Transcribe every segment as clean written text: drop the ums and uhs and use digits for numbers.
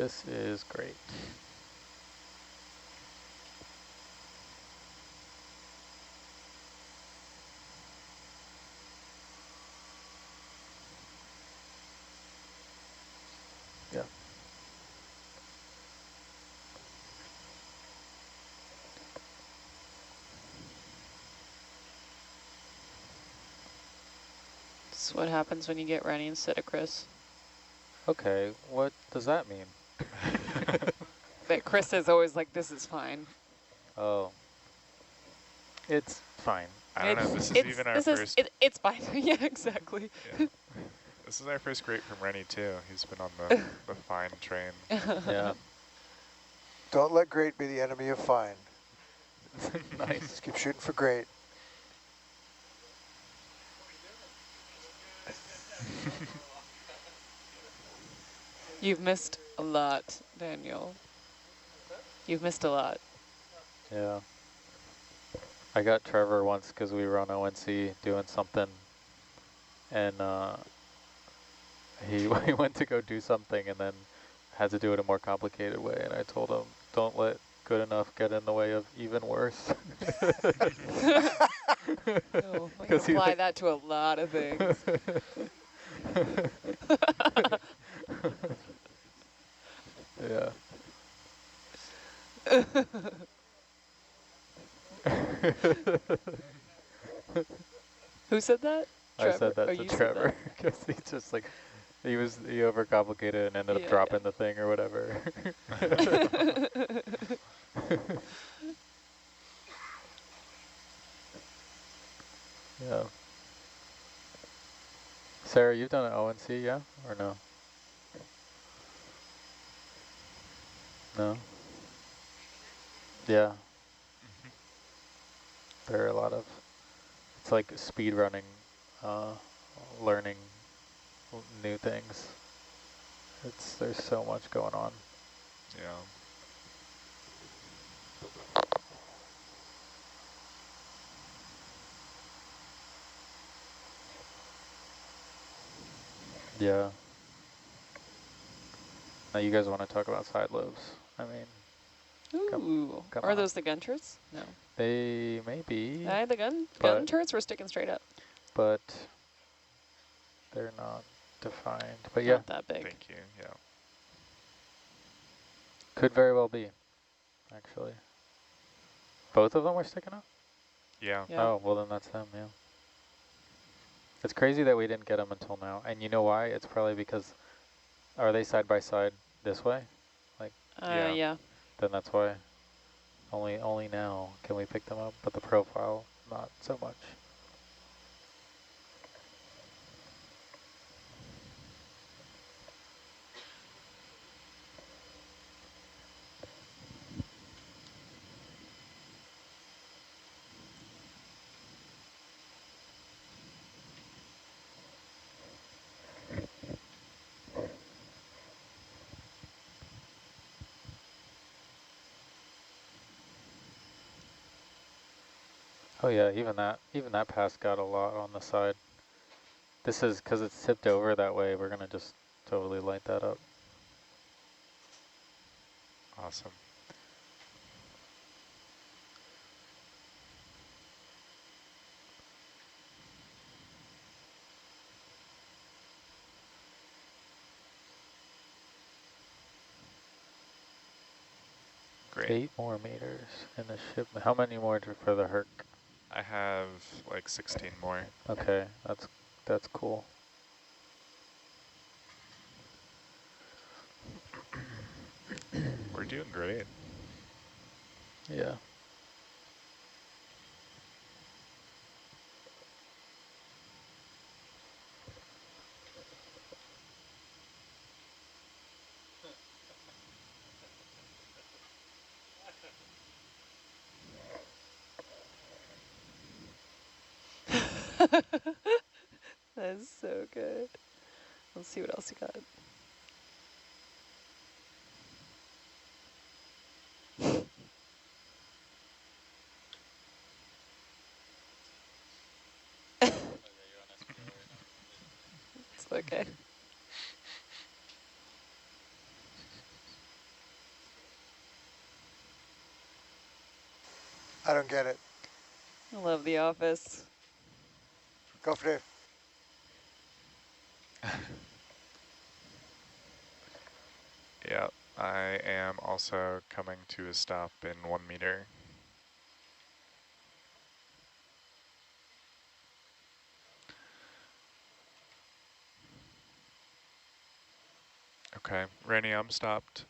This is great. Yeah. This is what happens when you get Rennie instead of Chris. Okay, what does that mean? That Chris is always like, this is fine. Oh. It's fine. I don't know, this is even our first... It's fine. Yeah, exactly. Yeah. This is our first great from Rennie too. He's been on the fine train. Yeah. Don't let great be the enemy of fine. Nice. Just keep shooting for great. You've missed a lot, Daniel. You've missed a lot. Yeah. I got Trevor once because we were on ONC doing something, and he went to go do something and then had to do it a more complicated way, and I told him, don't let good enough get in the way of even worse. Oh, I can apply that to a lot of things. Yeah. Who said that? I said that Oh, to you said Trevor because he just like, he overcomplicated and ended up dropping the thing or whatever. Yeah. Sarah, you've done an ONC, yeah? Or no? No? Yeah. There are a lot of, it's like speed running, learning new things. There's so much going on. Yeah. Yeah. Now you guys want to talk about side lobes? I mean, Ooh, come are on. those the gun turrets? No. They may be. The gun turrets were sticking straight up. But they're not defined. But Not yeah. that big. Thank you, yeah. Could very well be, actually. Both of them were sticking up? Yeah. Oh, well then that's them, yeah. It's crazy that we didn't get them until now. And you know why? It's probably because, are they side by side this way? Like, yeah. Then that's why. Only now can we pick them up, but the profile, not so much. Oh yeah, even that pass got a lot on the side. This is because it's tipped over that way. We're gonna just totally light that up. Awesome. Great. 8 more meters in the ship. How many more for the Herc? I have like 16 more. Okay, that's cool. We're doing great. Yeah. That's so good. Let's see what else you got. It's okay. I don't get it. I love The Office. Go for it. Yeah, I am also coming to a stop in 1 meter. Okay, Rennie, I'm stopped.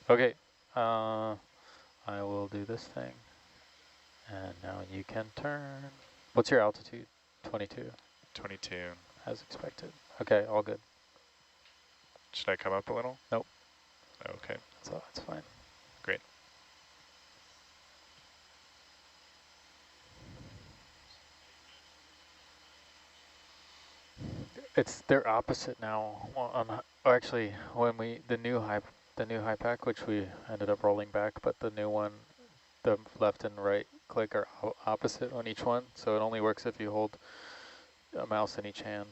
Okay, I will do this thing. And now you can turn. What's your altitude? 22, 22. as expected. Okay, all good. Should I come up a little? Nope. Okay, That's fine. great. They're opposite now. Or actually, when the new high pack, which we ended up rolling back, but the new one, the left and right click are opposite on each one, so it only works if you hold a mouse in each hand.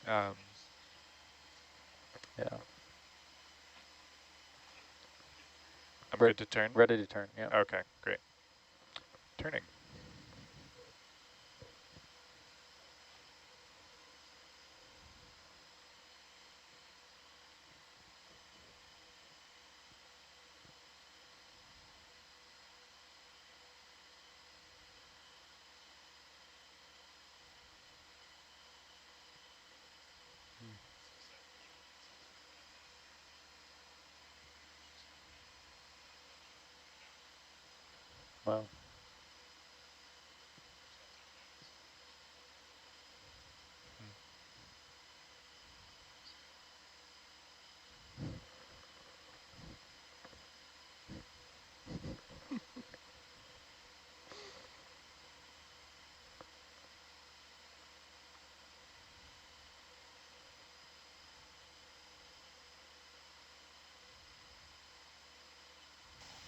Yeah. I'm good to turn? Ready to turn, yeah. Okay, great. Turning. Wow.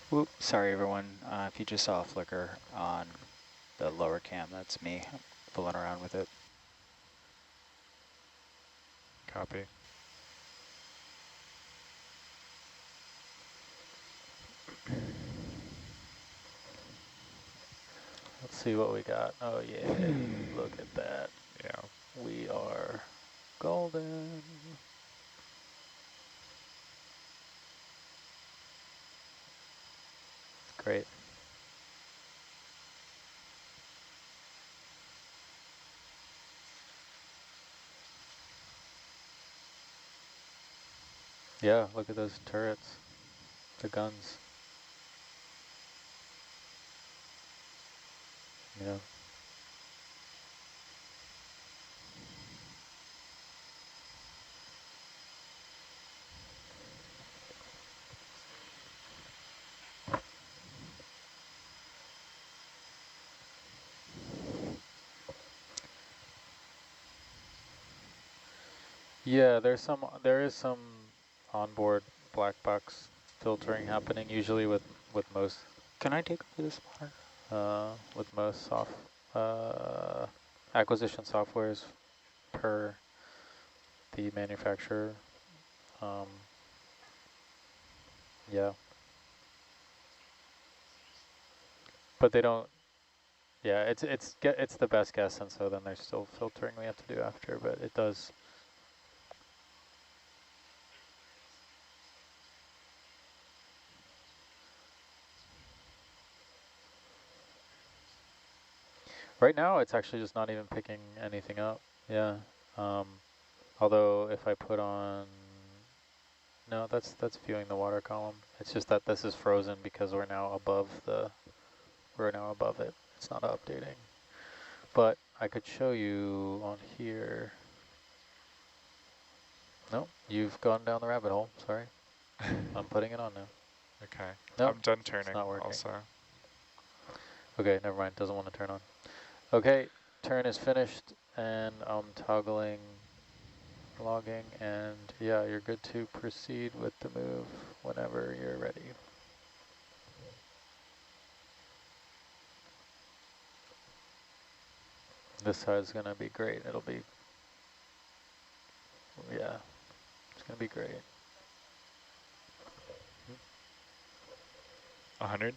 Whoop, sorry everyone, if you just saw a flicker on the lower cam, that's me fooling around with it. Copy. Let's see what we got. Oh yeah, look at that. Yeah. We are golden. Great. Yeah, look at those turrets, the guns. Yeah. Yeah, there is some onboard black box filtering happening usually with most Can I take over this water? with most acquisition softwares per the manufacturer. Yeah. But they don't. Yeah, it's the best guess, and so then there's still filtering we have to do after, but it does. Right now, it's actually just not even picking anything up. Yeah. Although if I put on, no, that's viewing the water column. It's just that this is frozen because we're now above it. It's not updating. But I could show you on here. No, you've gone down the rabbit hole. Sorry. I'm putting it on now. Okay. Nope, I'm done it's turning not working. also. Okay, never mind. Doesn't want to turn on. Okay, turn is finished, and I'm toggling logging, and yeah, you're good to proceed with the move whenever you're ready. This side's gonna be great. It'll be Yeah, it's gonna be great. 100?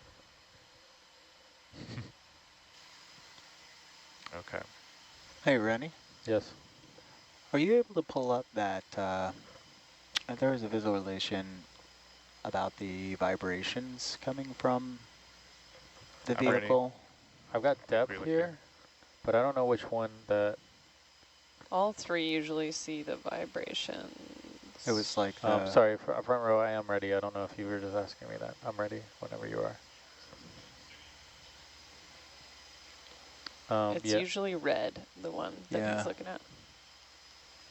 Okay. Hey, Rennie, Yes. are you able to pull up that, there was a visualization about the vibrations coming from the I'm ready. vehicle? I've got depth Relooking. here, but I don't know which one that. All three usually see the vibrations. It was like the, Sorry, front row, I am ready. I don't know if you were just asking me that. I'm ready whenever you are. It's Yeah, usually red, the one that yeah. he's looking at.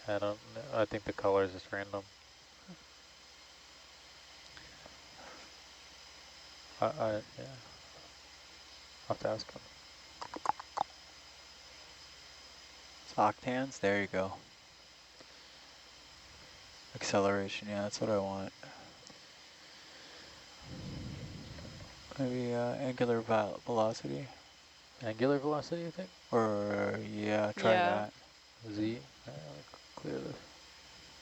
I don't know. I think the color is just random. Yeah. I'll have to ask him. It's octans, there you go. Acceleration, yeah, that's what I want. Maybe angular velocity? Angular velocity, you think? Or, yeah, try Yeah. that. Z? Clear this.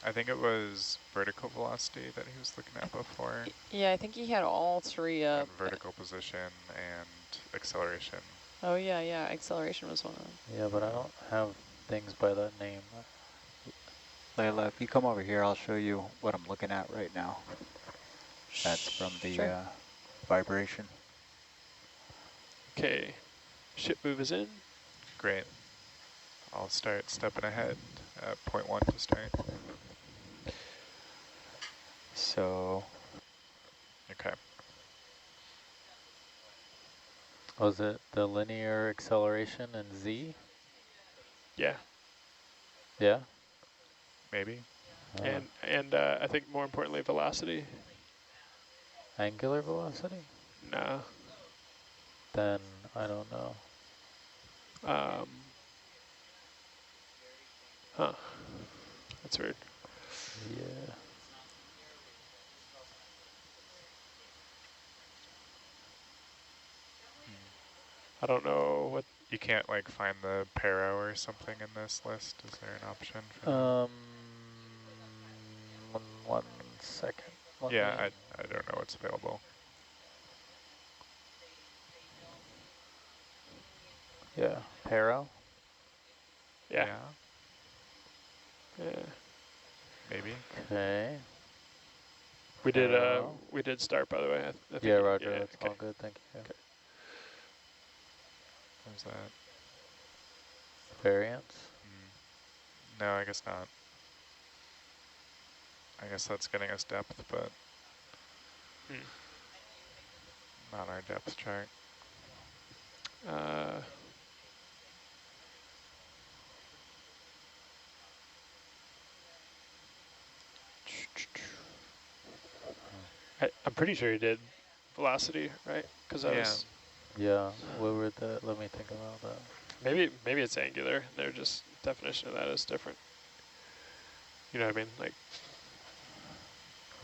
I think it was vertical velocity that he was looking at before, Yeah, I think he had all three and up. vertical position and acceleration. Oh yeah, yeah, acceleration was one of them. Yeah, but I don't have things by that name. Layla, if you come over here, I'll show you what I'm looking at right now. That's from the Sure. vibration. Okay, ship move is in. Great. I'll start stepping ahead at 0.1 to start. So, Okay. Was it the linear acceleration in Z? Yeah, Yeah? Maybe. and I think more importantly, velocity. Angular velocity? Nah. Then I don't know. Huh. That's weird. Yeah. I don't know what. You can't like find the paro or something in this list? Is there an option for One second. that? Yeah, I don't know what's available. Yeah, Paro. Yeah. Yeah. Maybe. Okay. We Paro. did start, by the way. I think Yeah, Roger. yeah, That's okay. all good. Thank you. Okay. There's that. Variance. No, I guess not. I guess that's getting us depth, but not our depth chart. I'm pretty sure he did velocity, right? Because I Yeah. was Yeah. What were the? Let me think about that. maybe it's angular. Their just definition of that is different. You know what I mean? Like,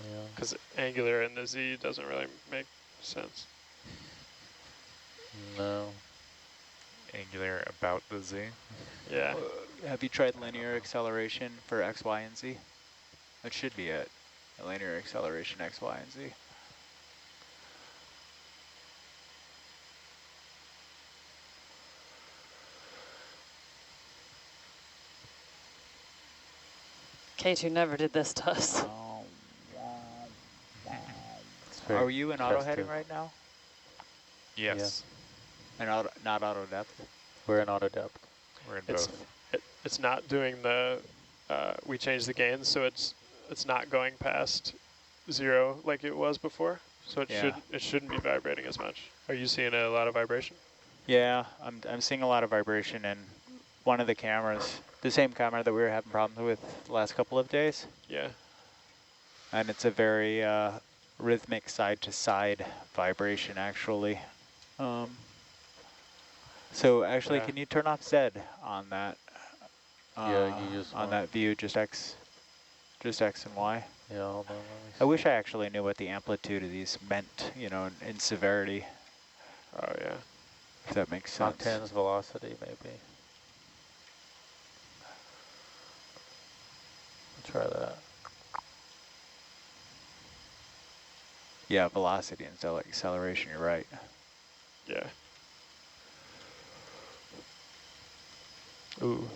Yeah. because angular in the Z doesn't really make sense. No. Angular about the Z. Yeah. have you tried linear acceleration for X, Y, and Z? That should be it. A linear acceleration X, Y, and Z. K2 never did this to us. It's very Are you in auto festive. heading right now? Yes. And not auto depth? We're in auto depth. We're in It's both. it's not doing the. We changed the gains, so it's not going past 0 like it was before. So it shouldn't be vibrating as much. Are you seeing a lot of vibration? Yeah, I'm seeing a lot of vibration in one of the cameras, the same camera that we were having problems with the last couple of days. Yeah. And it's a very rhythmic side-to-side vibration, actually. So actually, Yeah. can you turn off Z on that? Yeah, you just on want- that view, just X and Y. Yeah, hold on. Let me I wish I actually knew what the amplitude of these meant, you know, in severity, Oh yeah. if that makes sense. Octans velocity, maybe. try that. Yeah, velocity instead of acceleration, you're right. Yeah. Ooh.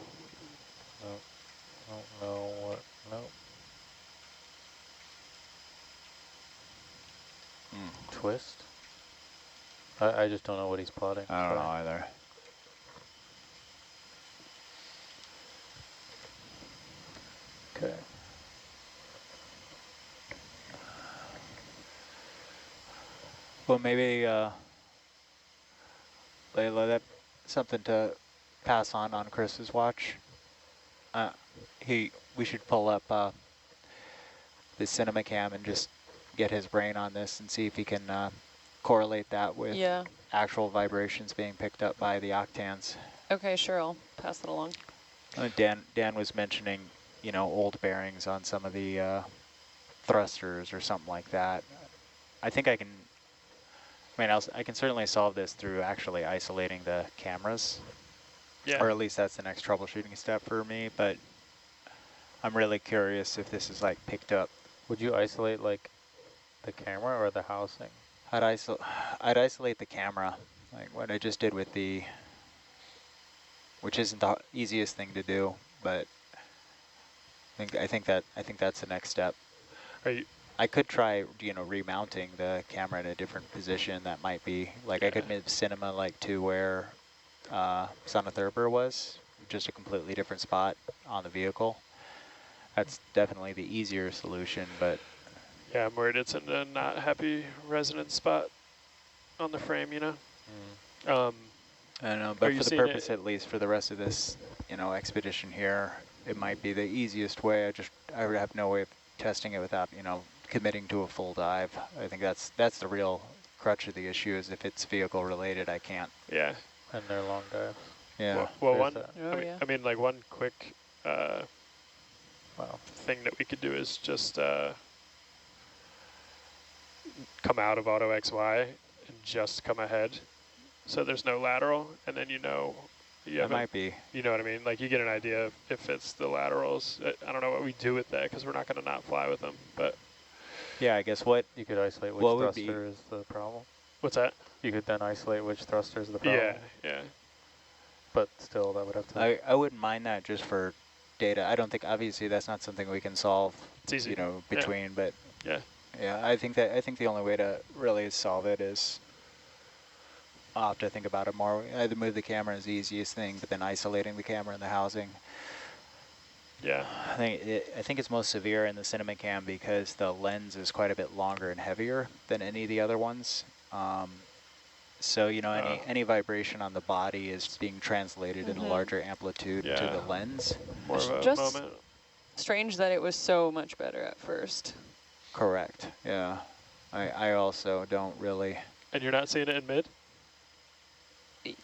Nope. Don't know what. Nope. Twist? I just don't know what he's plotting. I don't know either. Okay. Well, maybe, Layla, that's something to pass on Chris's watch. We should pull up the cinema cam and just get his brain on this and see if he can correlate that with actual vibrations being picked up by the octans. Okay, sure, I'll pass it along. Dan was mentioning, you know, old bearings on some of the thrusters or something like that. I think I can, I can certainly solve this through actually isolating the cameras. Yeah. Or at least that's the next troubleshooting step for me, but I'm really curious if this is like picked up. Would you isolate like the camera or the housing? I'd isolate the camera, like what I just did with the, which isn't the easiest thing to do, but I think that's the next step. Are you? I could try, you know, remounting the camera in a different position. That might be like I could move cinema like to where Sonotherber was, just a completely different spot on the vehicle. That's definitely the easier solution, but Yeah, I'm worried it's in a not happy resonance spot on the frame, you know? I don't know, but for the purpose, at least for the rest of this, you know, expedition here, it might be the easiest way. I would have no way of testing it without, you know, committing to a full dive. I think that's the real crutch of the issue is if it's vehicle related, I can't. Yeah. And they're long dives. Yeah. Well, I mean, like one quick thing that we could do is just come out of auto XY and just come ahead. So there's no lateral, and then you know, That might be. You know what I mean? Like you get an idea if it's the laterals. I don't know what we do with that because we're not going to not fly with them. But yeah, I guess what you could isolate which thruster is the problem. What's that? You could then isolate which thruster is the problem. Yeah, yeah. But still, that would have to. I wouldn't mind that just for data. I don't think obviously that's not something we can solve. It's easy. You know, between, but yeah. I think the only way to really solve it is. I'll have to think about it more. Either move the camera is the easiest thing, but then isolating the camera and the housing. Yeah. I think it's most severe in the cinema cam because the lens is quite a bit longer and heavier than any of the other ones. So, you know, any vibration on the body is being translated in a larger amplitude to the lens. More of a just moment. Strange that it was so much better at first. Correct, yeah. I also don't really... And you're not seeing it in mid?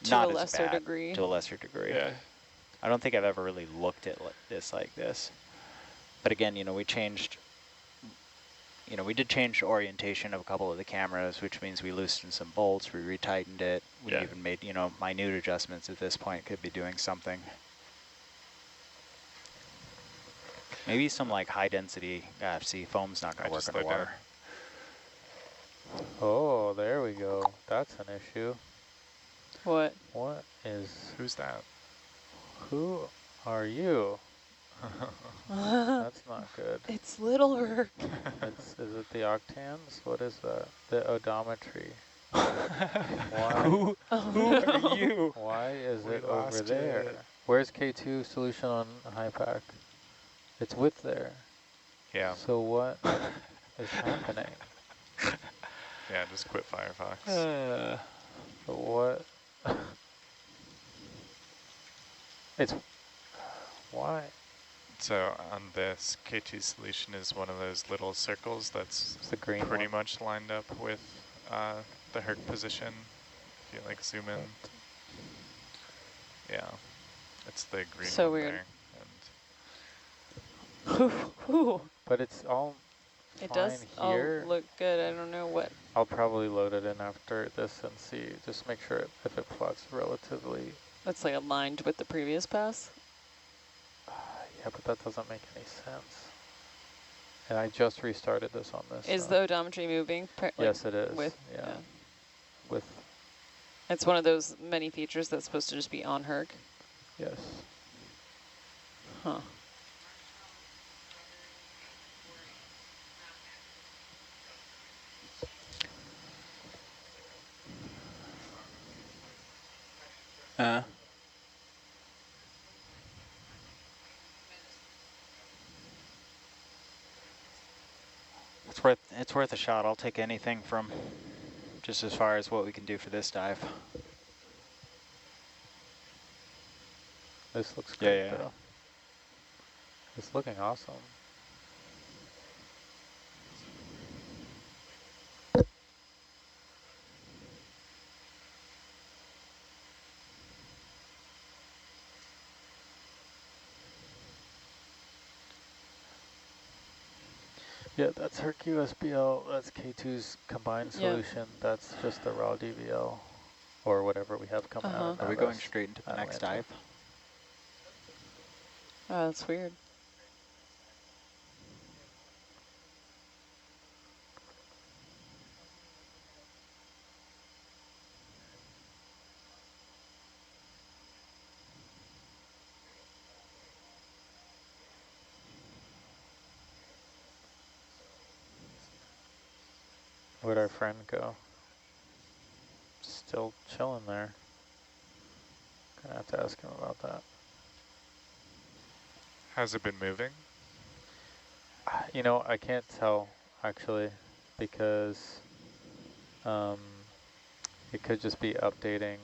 To a lesser degree. To a lesser degree. Yeah. I don't think I've ever really looked at this like this. But again, you know, we did change the orientation of a couple of the cameras, which means we loosened some bolts, we retightened it. We even made, you know, minute adjustments at this point, could be doing something. Maybe some like high density, see, foam's not going to work underwater. Oh, there we go. That's an issue. What? What is... Who's that? Who are you? That's not good. It's littler. Is it the octans? What is that? The odometry. Why? Who are you? Why is it over there? Where's K2 solution on HiPAC? It's with there. Yeah. So what is happening? Yeah, just quit Firefox. What? It's why? So on this, K2 solution is one of those little circles that's the green pretty one. much lined up with the Herc position. If you like zoom in. Yeah, it's the green So one weird. there. But it's all It fine does here. all look good. I don't know what. I'll probably load it in after this and see, just make sure if it plots relatively. That's like aligned with the previous pass. Yeah, but that doesn't make any sense. And I just restarted this on this. Is the odometry moving? Yes, it is. With, yeah. With. It's one of those many features that's supposed to just be on Herc. Yes. Huh. It's worth a shot. I'll take anything from just as far as what we can do for this dive. This looks great, yeah. though. It's looking awesome. Yeah, that's Hercules BL. That's K2's combined solution. That's just the raw DVL, or whatever we have coming out. Are we going straight into the next dive? Oh, that's weird. Where'd our friend go? Still chilling there. Gonna have to ask him about that. Has it been moving? You know, I can't tell, actually, because it could just be updating.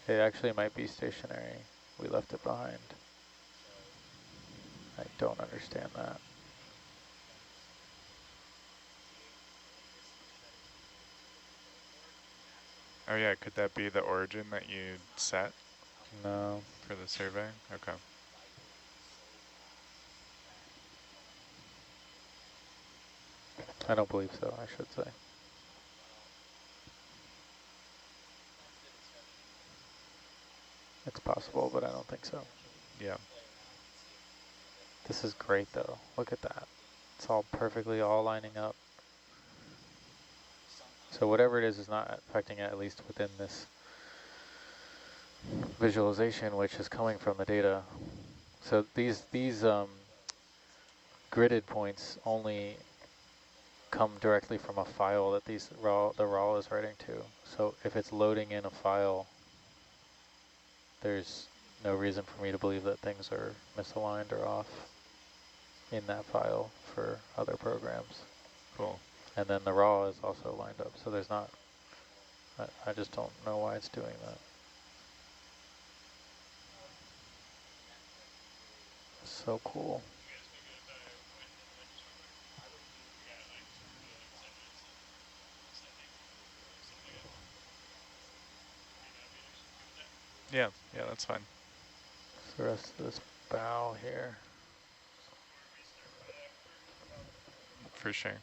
It actually might be stationary. We left it behind. I don't understand that. Oh yeah, could that be the origin that you set? No. For the survey? Okay. I don't believe so, I should say. It's possible, but I don't think so. Yeah. This is great, though. Look at that. It's all perfectly all lining up. So whatever it is not affecting it, at least within this visualization, which is coming from the data. So these gridded points only come directly from a file that the raw is writing to. So if it's loading in a file, there's no reason for me to believe that things are misaligned or off in that file for other programs. Cool. And then the raw is also lined up, so there's not, I just don't know why it's doing that. So cool. Yeah, that's fine. The rest of this bow here. For sure.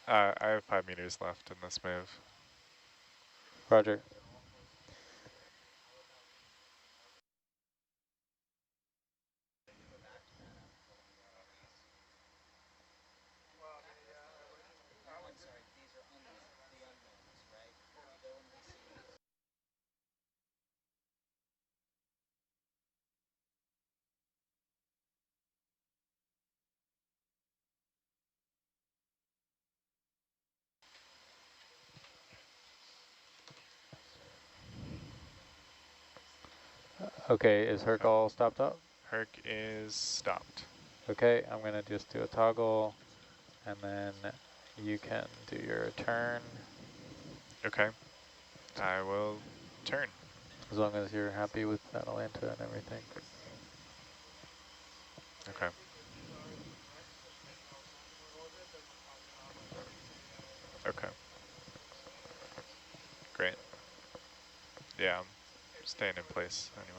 I have 5 meters left in this move. Roger. Okay, is Herc all stopped up? Herc is stopped. Okay, I'm gonna just do a toggle, and then you can do your turn. Okay, I will turn. As long as you're happy with Atalanta and everything. Okay. Okay. Great. Yeah, I'm staying in place anyway.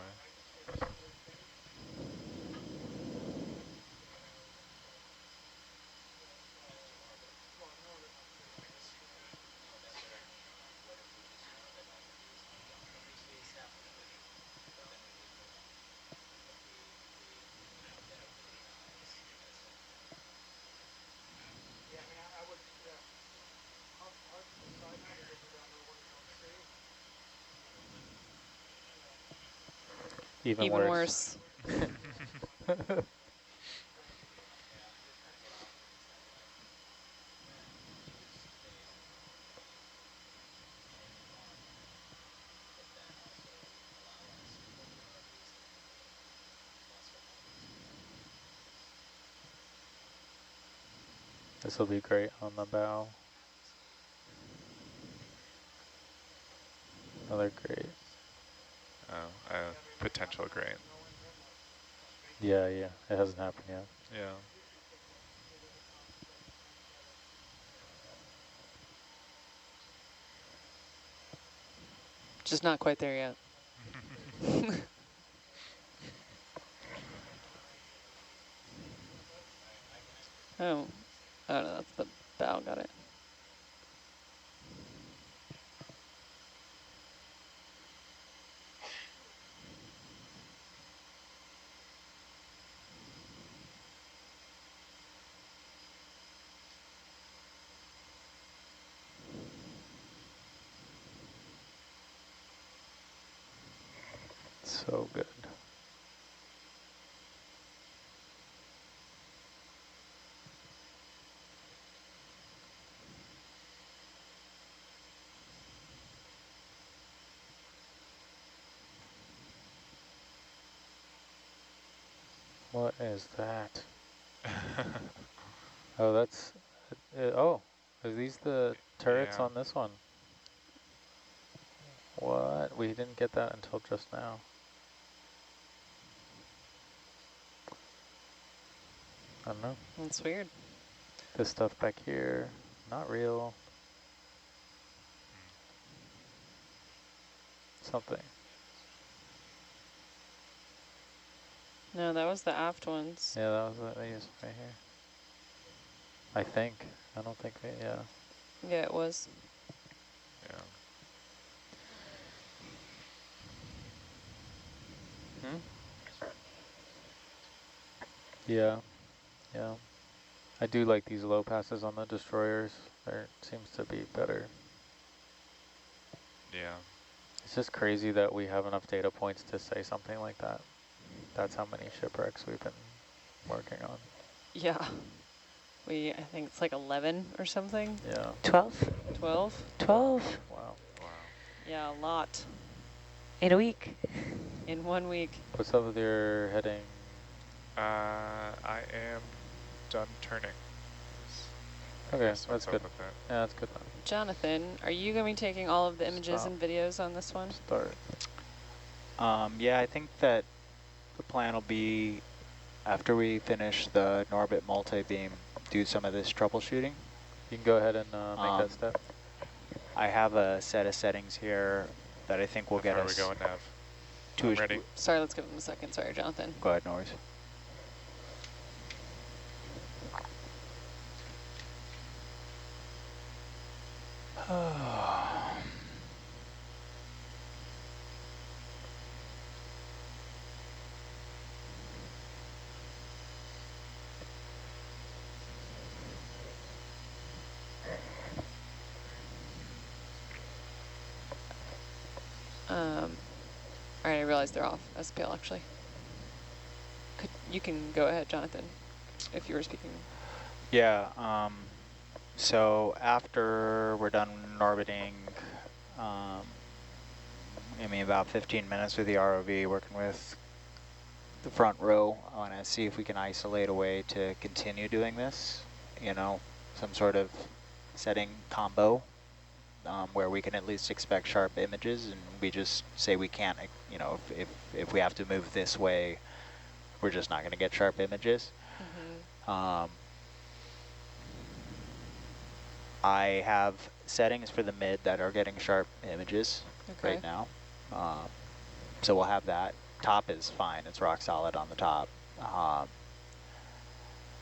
Even Even worse. worse. This will be great on the bow. Another great. Potential great. Yeah, yeah. It hasn't happened yet. Yeah. Just not quite there yet. Oh, oh no, that's the bow, got it. So good. What is that? Oh, that's... oh, are these the turrets Yeah. on this one? What? We didn't get that until just now. I don't know. That's weird. This stuff back here, not real. Something. No, that was the aft ones. Yeah, that was what they used right here. I think. I don't think they, yeah. Yeah, it was. Yeah. Hmm? Yeah, yeah. I do like these low passes on the destroyers. There seems to be better. Yeah. It's just crazy that we have enough data points to say something like that. That's how many shipwrecks we've been working on. Yeah. I think it's like 11 or something. Yeah. 12? 12? 12 Wow. Wow. Yeah, a lot. in a week. In 1 week. What's up with your heading? I am done turning. I Okay, guess what's that's good. up with that? Yeah, that's good then. Jonathan, are you going to be taking all of the images Stop. and videos on this one? Start. Yeah, I think that the plan will be after we finish the NORBIT multi-beam, do some of this troubleshooting. You can go ahead and make that step. I have a set of settings here that I think will get us How far are we going, Nav? to I'm ready. Sorry, let's give him a second. Sorry, Jonathan. Go ahead, Norris. All right, I realize they're off SPL actually. You can go ahead, Jonathan, if you were speaking. Yeah, so after we're done orbiting, about 15 minutes with the ROV, working with the front row, I want to see if we can isolate a way to continue doing this, some sort of setting combo where we can at least expect sharp images, and we just say we can't, if we have to move this way, we're just not going to get sharp images. Mm-hmm. I have settings for the mid that are getting sharp images right now. So we'll have that. Top is fine. It's rock solid on the top.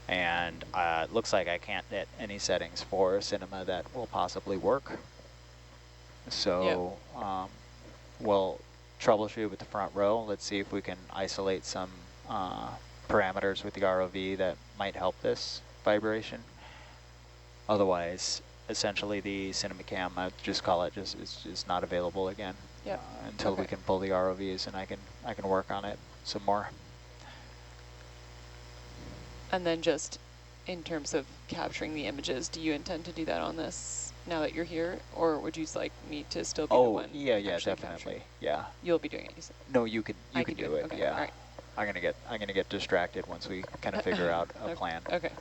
And it looks like I can't get any settings for cinema that will possibly work. So we'll troubleshoot with the front row. Let's see if we can isolate some parameters with the ROV that might help this vibration. Otherwise, essentially the CinemaCam, I just call it, is not available again until we can pull the ROVs, and I can work on it some more. And then just in terms of capturing the images, do you intend to do that on this now that you're here, or would you like me to still be the one? Yeah, definitely. Yeah. You'll be doing it, you said. No, you can do it. Okay. Yeah. All right. I'm gonna get distracted once we kind of figure out a plan. Okay.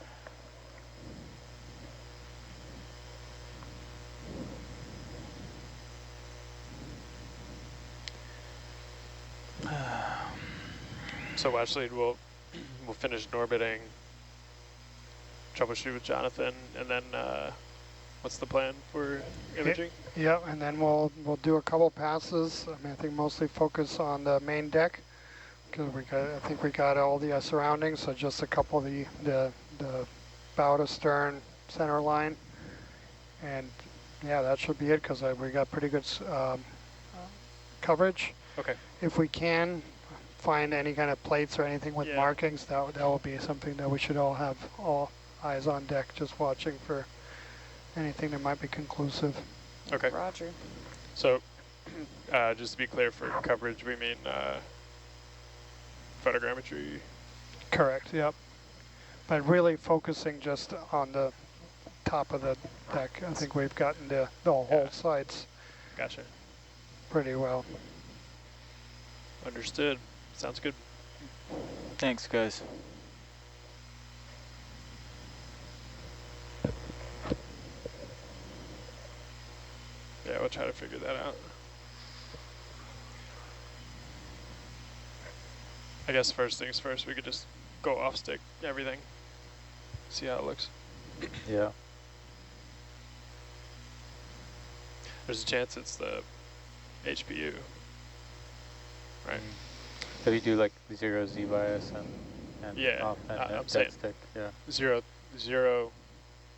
So Watchlead, we'll finish orbiting, troubleshoot with Jonathan, and then what's the plan for imaging? Yeah, and then we'll do a couple passes. I think mostly focus on the main deck, because I think we got all the surroundings. So just a couple of the bow to stern center line, and yeah, that should be it, because we got pretty good coverage. Okay. If we can find any kind of plates or anything with markings, that will be something that we should all have all eyes on deck, just watching for anything that might be conclusive. Okay. Roger. So just to be clear, for coverage, we mean photogrammetry? Correct, yep. But really focusing just on the top of the deck. I think we've gotten the whole sides Gotcha. pretty well. Understood. Sounds good. Thanks, guys. Yeah, we'll try to figure that out. I guess first things first, we could just go off stick everything, see how it looks. Yeah. There's a chance it's the HPU, right? If you do like 0 Z bias and Yeah, off and I'm dead saying stick, yeah. Zero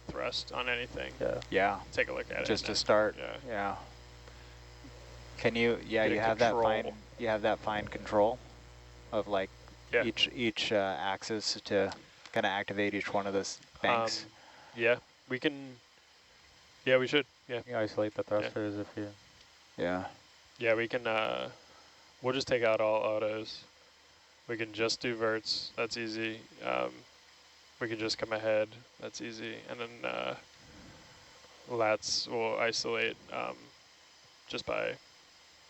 thrust on anything. Yeah. Yeah. Take a look at it. Just to start. Yeah. Yeah. Can you? Yeah, Get you a have control. that fine. You have that fine control of like Yeah. each axis to kind of activate each one of those banks. Yeah, we can. Yeah, we should. Yeah. You isolate the thrusters if you. Yeah. Yeah, we can. We'll just take out all autos. We can just do verts. That's easy. We can just come ahead. That's easy. And then lats will isolate just by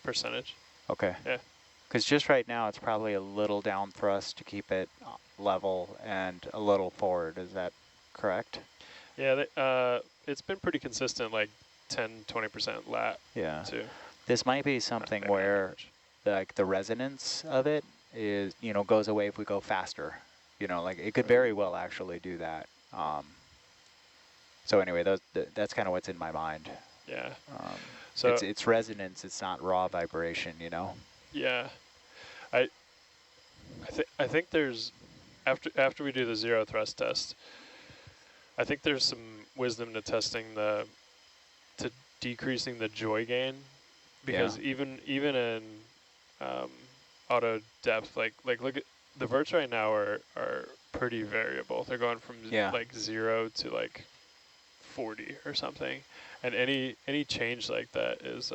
percentage. Okay. Yeah. Because just right now it's probably a little down thrust to keep it level and a little forward. Is that correct? Yeah, it's been pretty consistent, like 10-20% lat. Yeah. Too. This might be something where the resonance of it is, goes away if we go faster. Like it could very well actually do that. So anyway, that's kind of what's in my mind. Yeah. So it's resonance. It's not raw vibration. Yeah. I think there's after we do the 0 thrust test, I think there's some wisdom to testing to decreasing the joy gain, because even in auto depth, like look at the verts right now are pretty variable. They're going from like 0 to like 40 or something, and any change like that is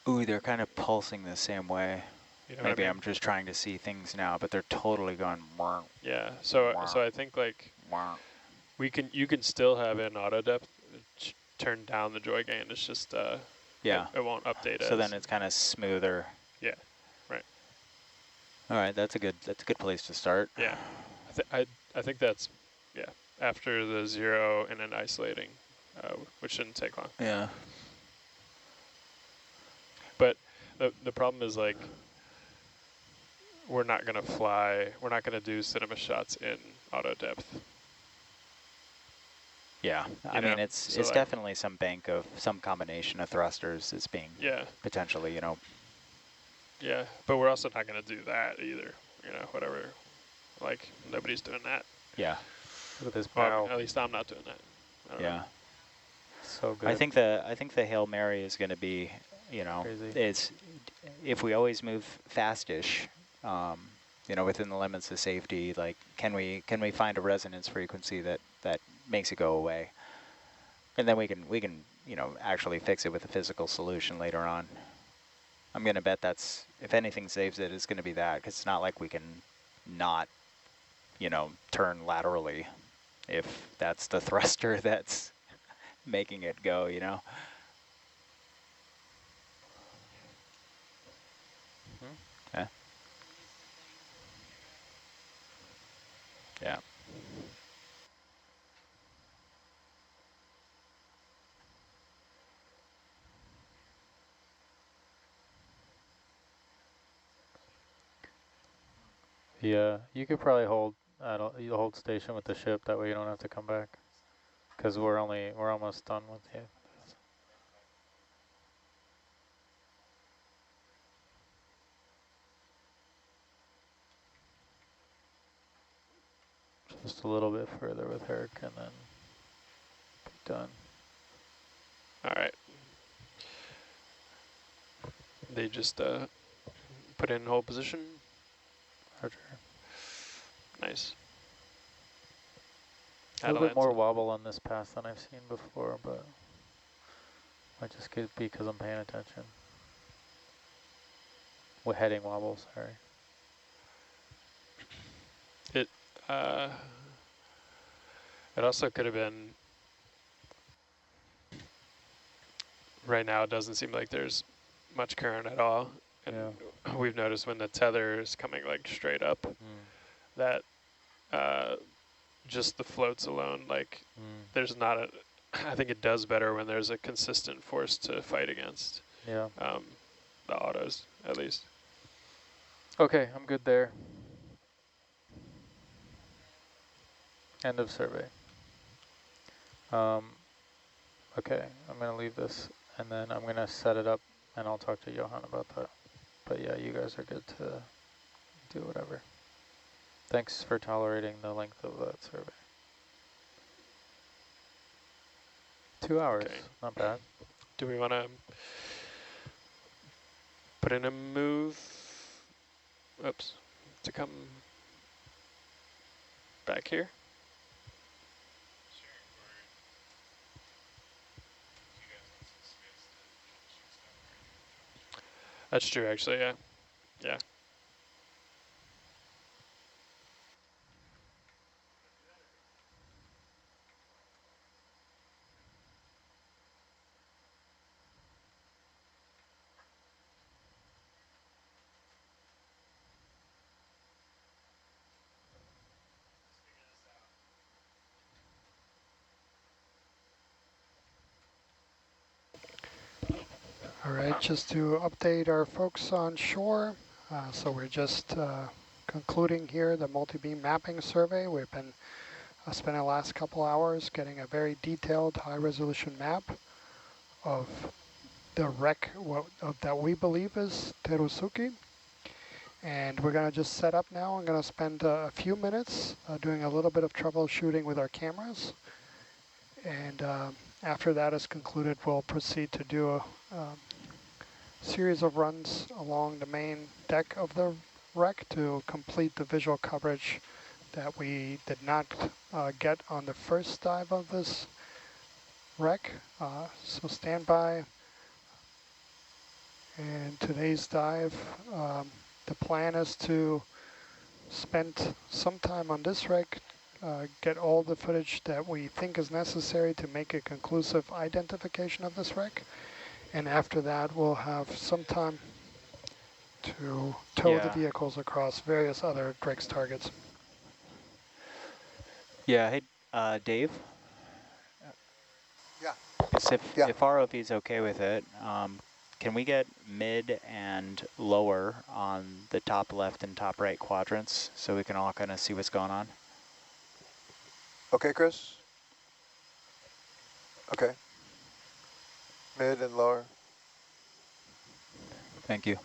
ooh, they're kind of pulsing the same way. You know Maybe what I mean? I'm just trying to see things now, but they're totally going. Yeah. So I think like you can still have in auto depth turn down the joy gain. It's just it won't update. So then it's kind of smoother. Yeah. Right. All right. That's a good place to start. Yeah. I think that's after the 0 and then isolating, which shouldn't take long. Yeah. But the problem is like we're not gonna do cinema shots in auto depth. Yeah, I mean it's like definitely some bank of some combination of thrusters that's being potentially, you know. Yeah, but we're also not gonna do that either. You know, whatever. Like nobody's doing that. Yeah. Look at this bow. Well, at least I'm not doing that. I don't know. So good. I think the Hail Mary is going to be, you know, it's if we always move fastish, you know, within the limits of safety, like can we find a resonance frequency that makes it go away, and then we can you know actually fix it with a physical solution later on. I'm going to bet that's, if anything saves it, it's going to be that, because it's not like we can not, you know, turn laterally if that's the thruster that's making it go, you know. Okay. Yeah. Yeah, you could probably hold station with the ship. That way you don't have to come back, because we're almost done with you. Just a little bit further with Herc, and then be done. All right. They just put in hold position. Roger. Nice. A little bit more wobble on this pass than I've seen before, but might just could be because I'm paying attention. We're heading wobble, sorry. It also could have been, right now it doesn't seem like there's much current at all. And we've noticed when the tether is coming like straight up, that just the floats alone, like there's not a, I think it does better when there's a consistent force to fight against. Yeah. The autos, at least. Okay, I'm good there. End of survey. Okay, I'm going to leave this, and then I'm going to set it up, and I'll talk to Johan about that. But yeah, you guys are good to do whatever. Thanks for tolerating the length of that survey. 2 hours, not bad. Do we want to put in a move, to come back here? That's true, actually, yeah. Yeah. All right, just to update our folks on shore. So we're just concluding here the multi-beam mapping survey. We've been spending the last couple hours getting a very detailed high-resolution map of the wreck that we believe is Terusuke. And we're going to just set up now. I'm going to spend a few minutes doing a little bit of troubleshooting with our cameras. And after that is concluded, we'll proceed to do a series of runs along the main deck of the wreck to complete the visual coverage that we did not get on the first dive of this wreck. So stand by. And today's dive, the plan is to spend some time on this wreck, get all the footage that we think is necessary to make a conclusive identification of this wreck. And after that, we'll have some time to tow the vehicles across various other Drake's targets. Yeah, hey, Dave? Yeah. If ROV is okay with it, can we get mid and lower on the top left and top right quadrants so we can all kind of see what's going on? Okay, Chris? Okay. Mid and lower. Thank you.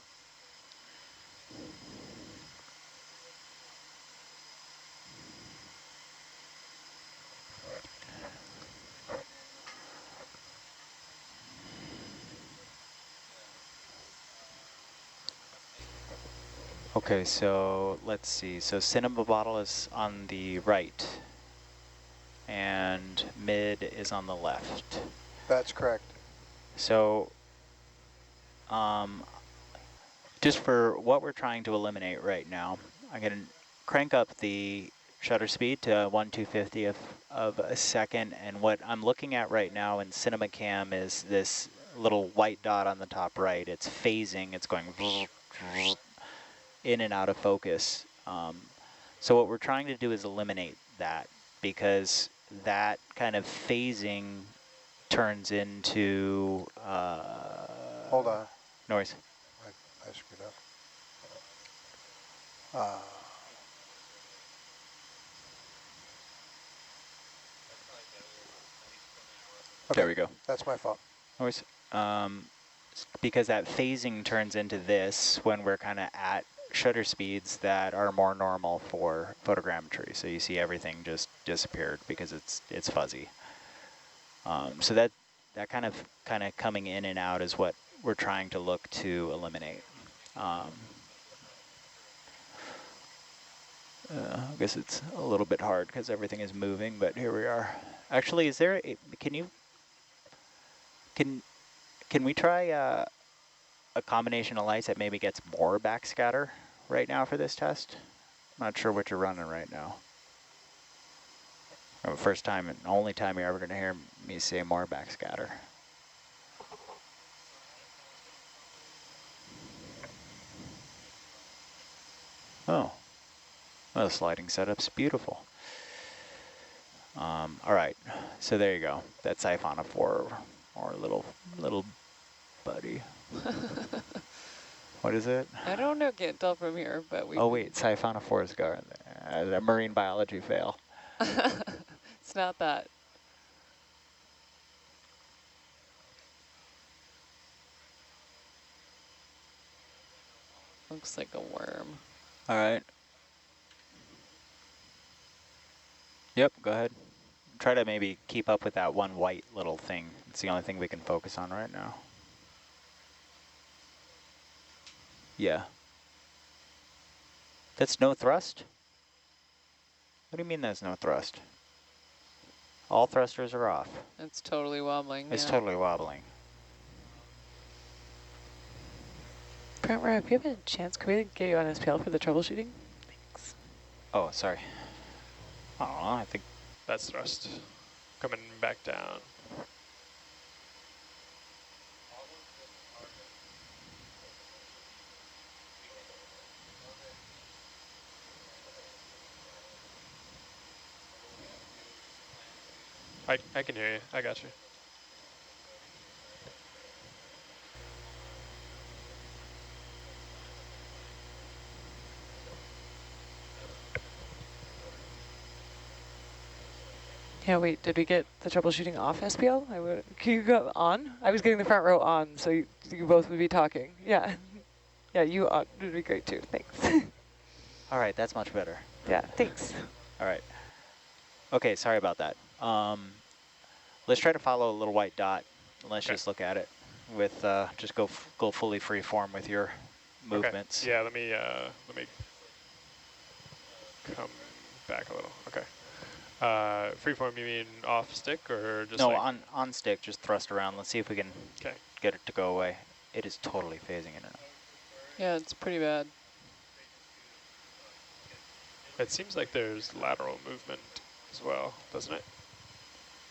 Okay, so let's see. So cinema bottle is on the right and mid is on the left. That's correct. So just for what we're trying to eliminate right now, I'm going to crank up the shutter speed to 1/250th of a second. And what I'm looking at right now in Cinema Cam is this little white dot on the top right. It's phasing. It's going in and out of focus. So what we're trying to do is eliminate that, because that kind of phasing turns into... Hold on. Noise. I screwed up. Okay, there we go. That's my fault. Noise. Because that phasing turns into this when we're kind of at shutter speeds that are more normal for photogrammetry. So you see everything just disappeared because it's fuzzy. So that kind of coming in and out is what we're trying to look to eliminate. I guess it's a little bit hard because everything is moving, but here we are. Actually, is there can we try a combination of lights that maybe gets more backscatter right now for this test? I'm not sure what you're running right now. First time and only time you're ever going to hear me say more backscatter. Oh, well, the sliding setup's beautiful. All right, so there you go. That's siphonophore, or little buddy. What is it? I don't know, can't tell from here, but we... Oh wait, siphonophore is going. A marine biology fail. It's not that. Looks like a worm. All right. Yep, go ahead. Try to maybe keep up with that one white little thing. It's the only thing we can focus on right now. Yeah. That's no thrust? What do you mean there's no thrust? All thrusters are off. It's totally wobbling. It's totally wobbling. Front row, if you have a chance, could we get you on SPL for the troubleshooting? Thanks. Oh, sorry. I think that's thrust. Coming back down. I can hear you. I got you. Yeah, wait, did we get the troubleshooting off SPL? Can you go on? I was getting the front row on, so you both would be talking. Yeah. Yeah, you on would be great too. Thanks. all right, that's much better. Yeah, thanks. All right. Okay, sorry about that. Let's try to follow a little white dot. Let's Okay. just look at it with, just go fully free form with your movements. Okay. Yeah, let me come back a little. Okay. Freeform, you mean off stick or just No, like? on stick, just thrust around. Let's see if we can Okay. get it to go away. It is totally phasing in and out. Yeah, it's pretty bad. It seems like there's lateral movement as well, doesn't it?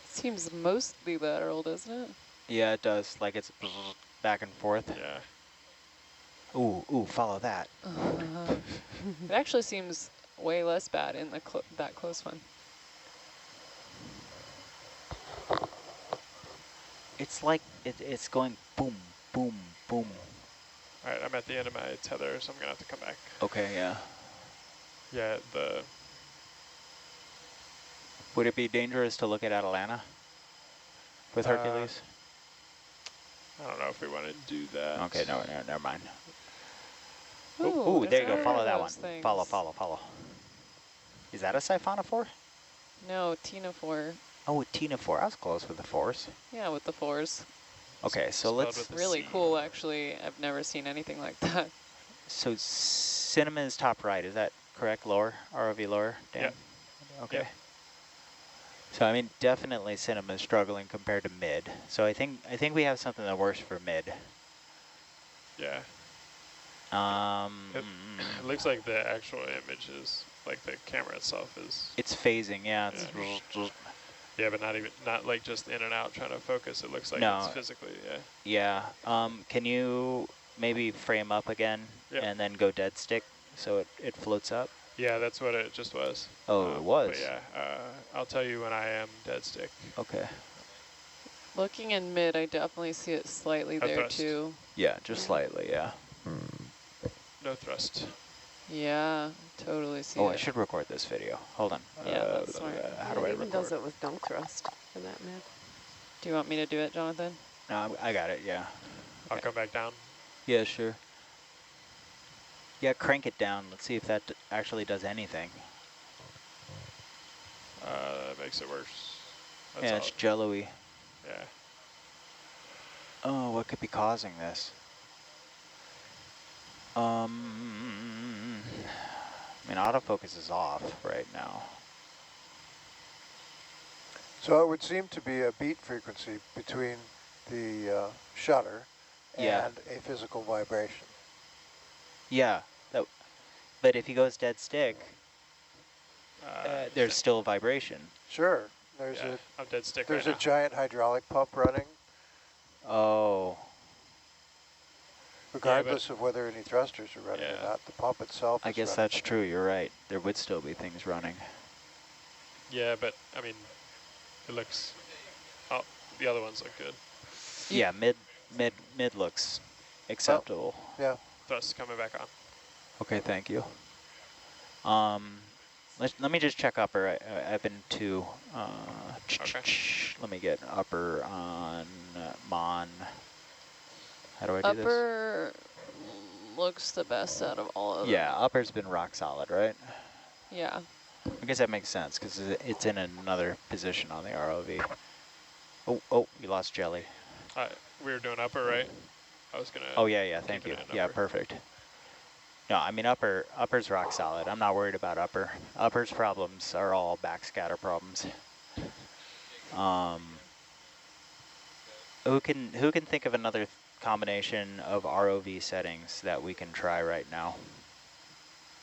Seems mostly lateral, doesn't it? Yeah, it does. Like it's back and forth. Yeah. Ooh, follow that. It actually seems way less bad in the that close one. It's like it's going boom, boom, boom. All right, I'm at the end of my tether, so I'm gonna have to come back. Okay, yeah. Yeah, Would it be dangerous to look at Atalanta with Hercules? I don't know if we want to do that. Okay, no, never mind. Ooh, There you go. it's Follow one that of one. those things. Follow. Is that a siphonophore? No, ctenophore. Oh, a ctenophore. I was close with the fours. Yeah, with the fours. Okay, so Spelled let's. with the Really C. cool, actually. I've never seen anything like that. So cinema is top right. Is that correct? Lower, ROV lower. Dan? Yeah. Okay. Yeah. So I mean, definitely cinema is struggling compared to mid. So I think we have something that works for mid. Yeah. It looks like the actual image is, like the camera itself is. It's phasing, yeah. Yeah, but not like just in and out trying to focus. It looks like No. it's physically, yeah. Yeah. Can you maybe frame up again and then go dead stick so it floats up? Yeah, that's what it just was. Oh, it was? But yeah, I'll tell you when I am dead stick. Okay. Looking in mid, I definitely see it slightly there thrust. too. Yeah, just slightly, yeah. No thrust. Yeah, totally see Oh, it. I should record this video. Hold on. Yeah, that's smart. How do I It even record? does it with no thrust for that mid. Do you want me to do it, Jonathan? No, I got it, yeah. I'll come back down. Yeah, sure. Yeah, crank it down. Let's see if that actually does anything. That makes it worse. That's Yeah, all. it's jello-y. Yeah. Oh, what could be causing this? I mean, autofocus is off right now. So it would seem to be a beat frequency between the shutter and a physical vibration. Yeah, but if he goes dead stick, there's still vibration. Sure. I'm dead stick There's right a giant hydraulic pump running, Oh. regardless of whether any thrusters are running or not. The pump itself I is guess running. that's true. You're right. There would still be things running. Yeah, but I mean, it looks. Oh, the other ones look good. Yeah, mid looks acceptable. Yeah. Thrust coming back on. Okay, thank you. Let me just check upper. I've been to. Let me get upper on Mon. How do I do this? Upper looks the best out of all of them. Yeah, upper's been rock solid, right? Yeah. I guess that makes sense because it's in another position on the ROV. Oh, you lost jelly. We were doing upper, right? I was gonna. Oh yeah, thank you. Yeah, perfect. No, I mean upper's rock solid. I'm not worried about upper. Upper's problems are all backscatter problems. Who can think of another combination of ROV settings that we can try right now?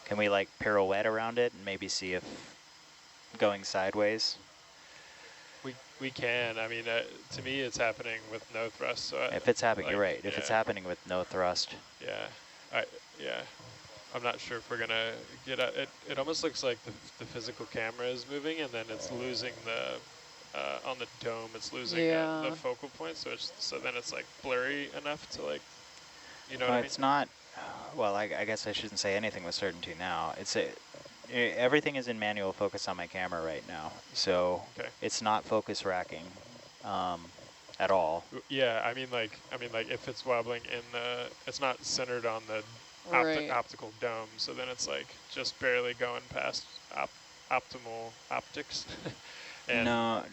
Can we like pirouette around it and maybe see if going sideways? We can. I mean, to me, it's happening with no thrust. So If it's happening, you're right. If it's happening with no thrust. Yeah. I'm not sure if we're gonna get at it. It almost looks like the physical camera is moving, and then it's losing the on the dome. It's losing the focal point. So then it's like blurry enough to like, you know what I mean? It's not. Well, I guess I shouldn't say anything with certainty now. Everything is in manual focus on my camera right now, so it's not focus racking at all. Yeah, I mean like if it's wobbling it's not centered on the optical dome, so then it's like just barely going past optimal optics. And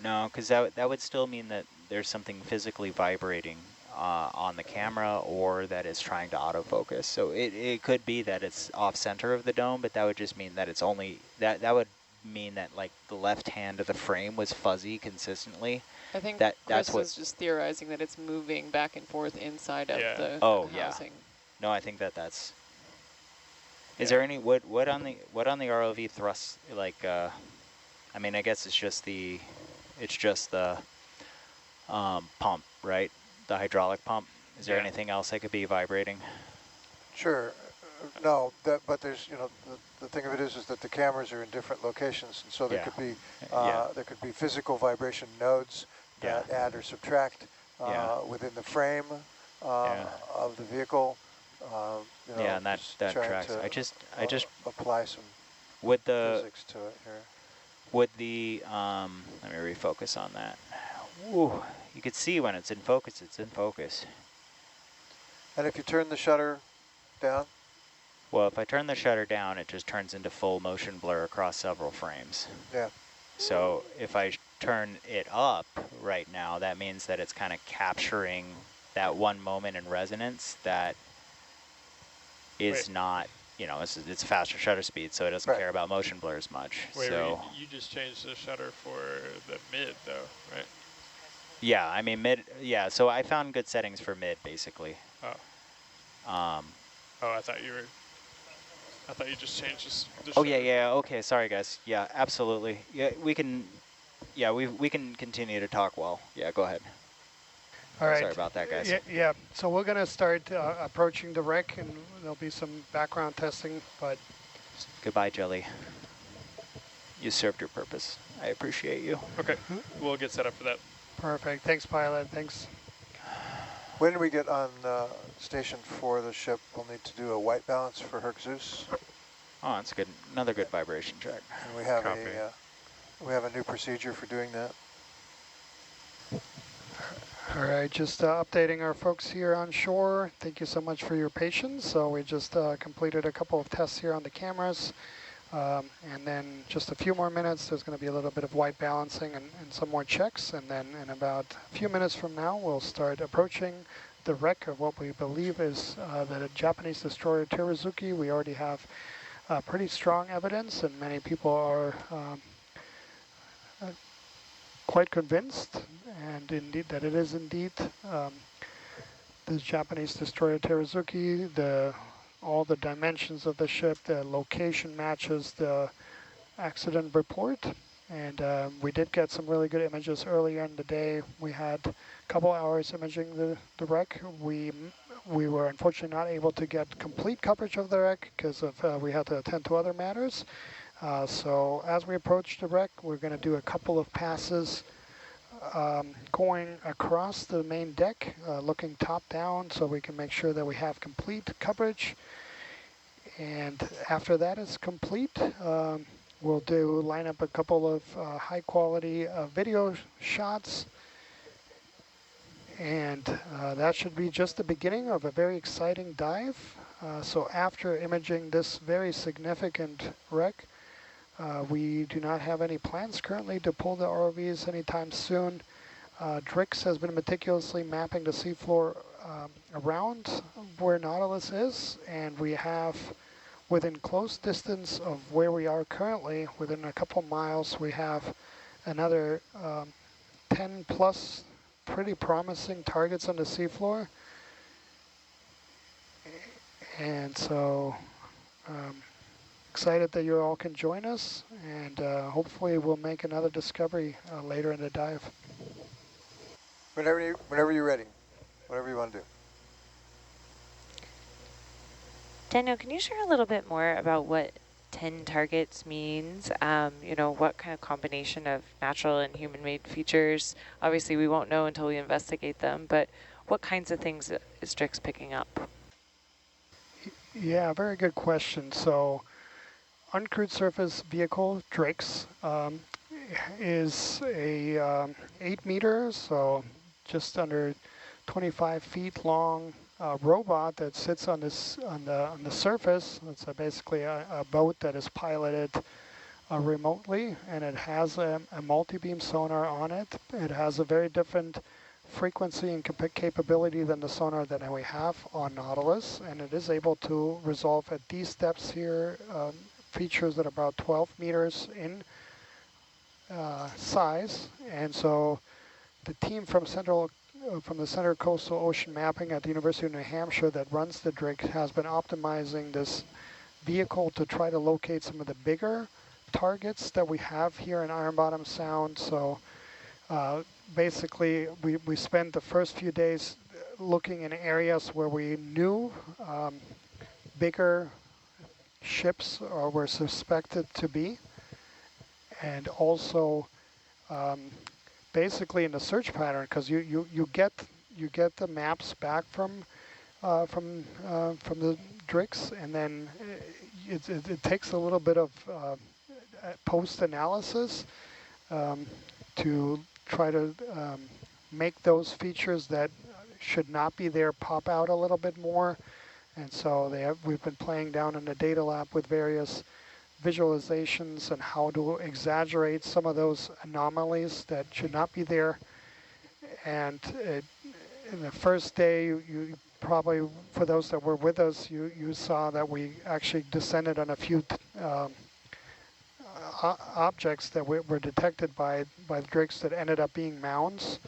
No, because that would still mean that there's something physically vibrating on the camera, or that it's trying to autofocus. So it could be that it's off center of the dome, but that would just mean that it's only, that would mean that like the left hand of the frame was fuzzy consistently. I think that's Chris what was just theorizing that it's moving back and forth inside of the housing. No, I think that's. Is there any what on the ROV thrust, like? I mean, I guess it's just the pump, right? The hydraulic pump. Is there anything else that could be vibrating? Sure. No, but there's, you know, the thing of it is that the cameras are in different locations, and so there could be physical vibration nodes that add or subtract within the frame of the vehicle. You know, and that tracks. I just apply some physics to it here. Would the let me refocus on that. Ooh, you could see when it's in focus. It's in focus. And if you turn the shutter down? Well, if I turn the shutter down, it just turns into full motion blur across several frames. Yeah. So if I turn it up right now, that means that it's kind of capturing that one moment in resonance that is not, you know, it's faster shutter speed, so it doesn't care about motion blur as much. Wait, so you just changed the shutter for the mid, though, right? Yeah, I mean mid. Yeah, so I found good settings for mid, basically. Oh. I thought you just changed the Oh shutter. yeah. Okay, sorry guys. Yeah, absolutely. Yeah, we can. Yeah, we can continue to talk well. Yeah, go ahead. All right. Sorry about that, guys. Yeah. So we're going to start approaching the wreck, and there'll be some background testing, but... Goodbye, Jelly. You served your purpose. I appreciate you. Okay, we'll get set up for that. Perfect. Thanks, pilot. Thanks. When we get on station for the ship, we'll need to do a white balance for Hercules. Oh, that's good. Another good vibration check. And we have a new procedure for doing that. All right, just updating our folks here on shore. Thank you so much for your patience. So we just completed a couple of tests here on the cameras. And then just a few more minutes, there's going to be a little bit of white balancing and some more checks. And then in about a few minutes from now, we'll start approaching the wreck of what we believe is the Japanese destroyer Terazuki. We already have pretty strong evidence, and many people are quite convinced, and indeed that it is indeed the Japanese destroyer Terazuki. All the dimensions of the ship, the location matches the accident report, and we did get some really good images earlier in the day. We had a couple hours imaging the wreck. We were unfortunately not able to get complete coverage of the wreck because of we had to attend to other matters. So as we approach the wreck, we're going to do a couple of passes going across the main deck, looking top down, so we can make sure that we have complete coverage. And after that is complete, we'll line up a couple of high quality video shots. And that should be just the beginning of a very exciting dive. So after imaging this very significant wreck, we do not have any plans currently to pull the ROVs anytime soon. Drix has been meticulously mapping the seafloor around where Nautilus is, and we have, within close distance of where we are currently, within a couple miles, we have another 10 plus pretty promising targets on the seafloor. And so excited that you all can join us, and hopefully we'll make another discovery later in the dive. Whenever you're ready, whatever you want to do. Daniel, can you share a little bit more about what 10 targets means? You know, what kind of combination of natural and human-made features? Obviously, we won't know until we investigate them, but what kinds of things is Drix picking up? Yeah, very good question. So, uncrewed surface vehicle Drix is a 8 meters, so just under 25 feet long robot that sits on the surface. It's basically a boat that is piloted remotely, and it has a multi-beam sonar on it. It has a very different frequency and capability than the sonar that we have on Nautilus, and it is able to resolve at these depths here features that are about 12 meters in size. And so the team from the Center Coastal Ocean Mapping at the University of New Hampshire that runs the DRIG has been optimizing this vehicle to try to locate some of the bigger targets that we have here in Iron Bottom Sound. So basically we spent the first few days looking in areas where we knew bigger ships were suspected to be, and also basically in the search pattern, because you get the maps back from the DRIX, and then it takes a little bit of post-analysis to try to make those features that should not be there pop out a little bit more. And so we've been playing down in the data lab with various visualizations and how to exaggerate some of those anomalies that should not be there. And in the first day, you probably, for those that were with us, you saw that we actually descended on a few objects that were detected by the DRIGs that ended up being mounds.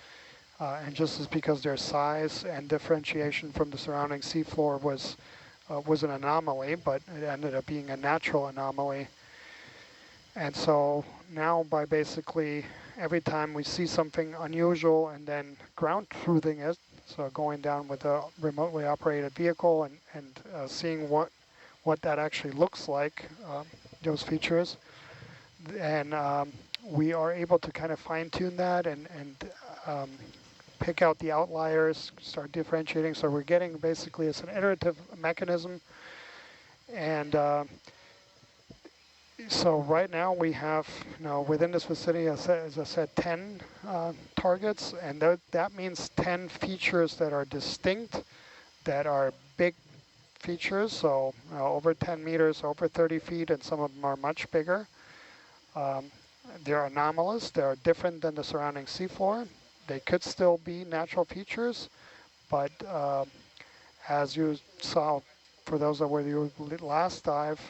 And just as because their size and differentiation from the surrounding seafloor was an anomaly, but it ended up being a natural anomaly. And so now by basically every time we see something unusual and then ground truthing it, so going down with a remotely operated vehicle and seeing what that actually looks like, those features, and we are able to kind of fine tune that and pick out the outliers, start differentiating. So we're getting basically, it's an iterative mechanism. And so right now we have, within this vicinity, as I said, 10 targets, and that means 10 features that are distinct, that are big features, so over 10 meters, over 30 feet, and some of them are much bigger. They're anomalous, they're different than the surrounding seafloor. They could still be natural features, but as you saw, for those that were the last dive,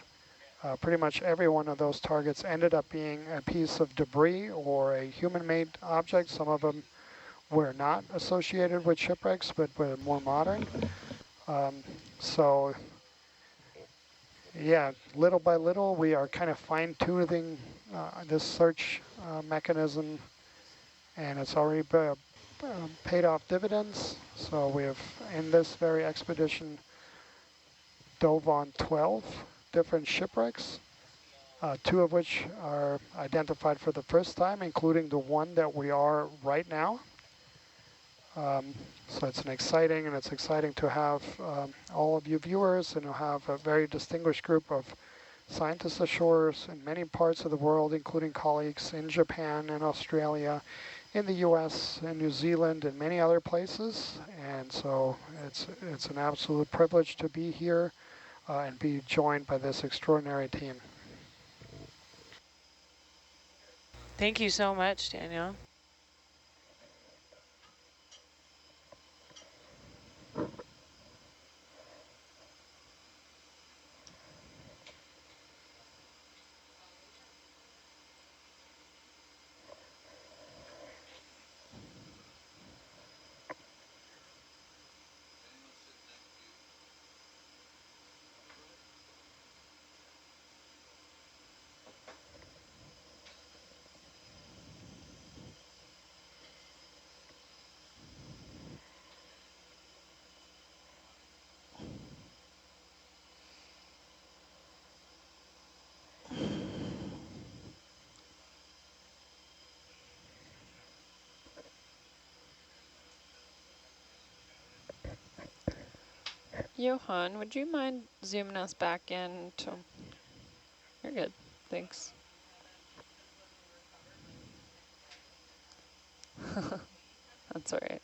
pretty much every one of those targets ended up being a piece of debris or a human-made object. Some of them were not associated with shipwrecks, but were more modern. So yeah, little by little, we are kind of fine-tuning this search mechanism, and it's already paid off dividends. So we have, in this very expedition, dove on 12 different shipwrecks, 2 of which are identified for the first time, including the one that we are right now. So it's exciting to have all of you viewers and to have a very distinguished group of scientists ashore in many parts of the world, including colleagues in Japan and Australia, in the US and New Zealand and many other places. And so it's an absolute privilege to be here and be joined by this extraordinary team. Thank you so much, Daniel. Johan, would you mind zooming us back in to... You're good, thanks. That's all right.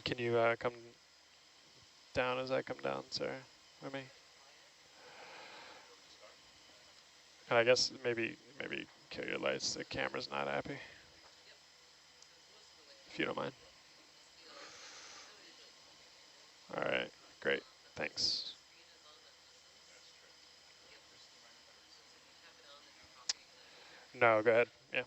Can you come down as I come down, sir? With me? And I guess maybe kill your lights. The camera's not happy. If you don't mind. All right, great, thanks. No, go ahead, yeah.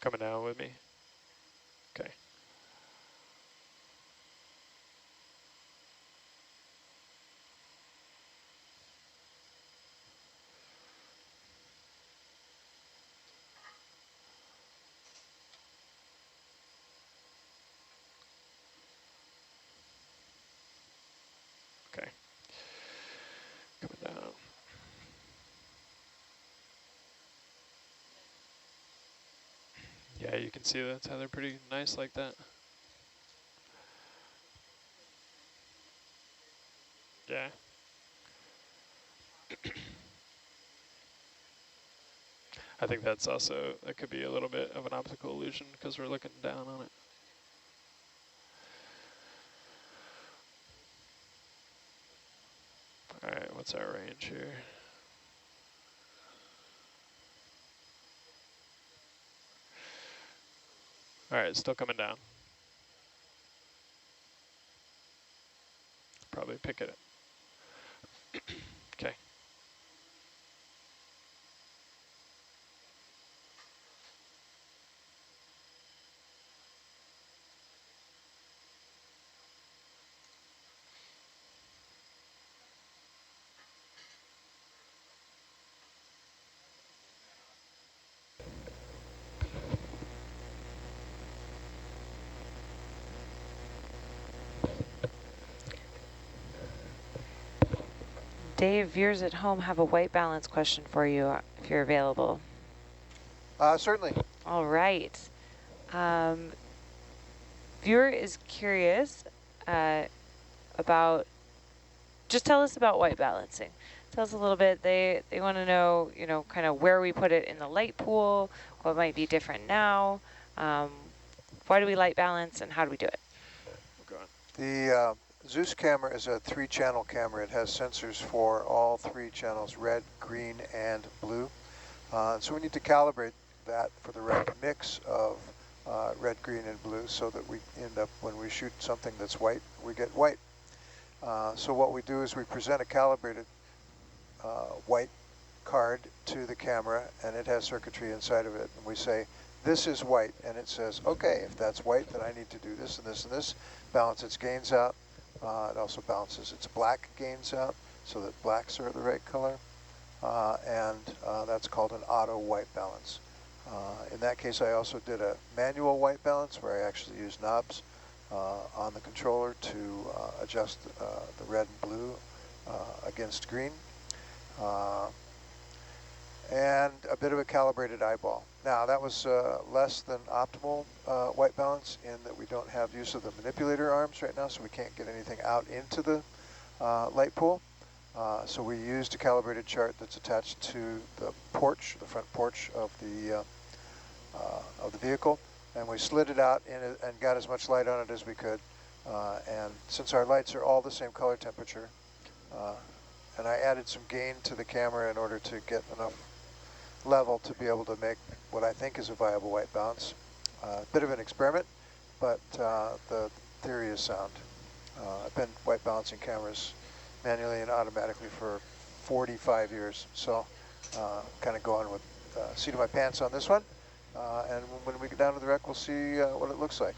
Coming down with me? Okay. Okay. Coming down. Yeah, you can see the tether pretty nice like that. Yeah. I think that's also, that could be a little bit of an optical illusion because we're looking down on it. All right, what's our range here? All right, still coming down. Probably pick it up. Okay. Dave, viewers at home have a white balance question for you if you're available. Certainly. All right. Viewer is curious about, just tell us about white balancing. Tell us a little bit. They want to know, you know, kind of where we put it in the light pool, what might be different now, why do we light balance, and how do we do it? The Zeus camera is a 3-channel camera. It has sensors for all 3 channels, red, green, and blue. So we need to calibrate that for the right mix of red, green, and blue so that we end up, when we shoot something that's white, we get white. So what we do is we present a calibrated white card to the camera, and it has circuitry inside of it. And we say, this is white, and it says, okay, if that's white, then I need to do this and this and this. Balance its gains out. It also balances its black gains out so that blacks are the right color. And that's called an auto white balance. In that case, I also did a manual white balance where I actually used knobs on the controller to adjust the red and blue against green. And a bit of a calibrated eyeball. Now that was less than optimal white balance in that we don't have use of the manipulator arms right now, so we can't get anything out into the light pool. So we used a calibrated chart that's attached to the porch, the front porch of the vehicle, and we slid it out in it and got as much light on it as we could. And since our lights are all the same color temperature, and I added some gain to the camera in order to get enough level to be able to make what I think is a viable white balance. Bit of an experiment, but the theory is sound. I've been white balancing cameras manually and automatically for 45 years, so kind of going with seat of my pants on this one. And when we get down to the wreck, we'll see what it looks like.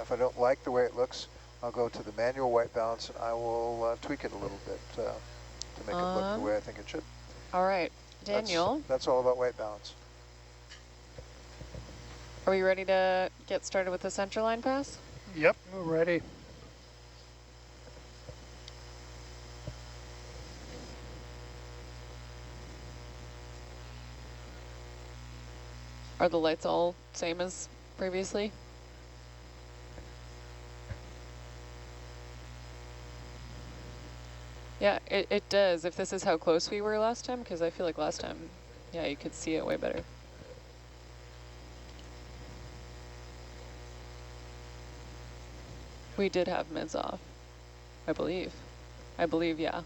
If I don't like the way it looks, I'll go to the manual white balance and I will tweak it a little bit to make it look the way I think it should. All right, Daniel. That's all about white balance. Are we ready to get started with the center line pass? Yep, we're ready. Are the lights all same as previously? Yeah, it does. If this is how close we were last time, because I feel like last time, yeah, you could see it way better. We did have mids off, I believe. I believe, yeah.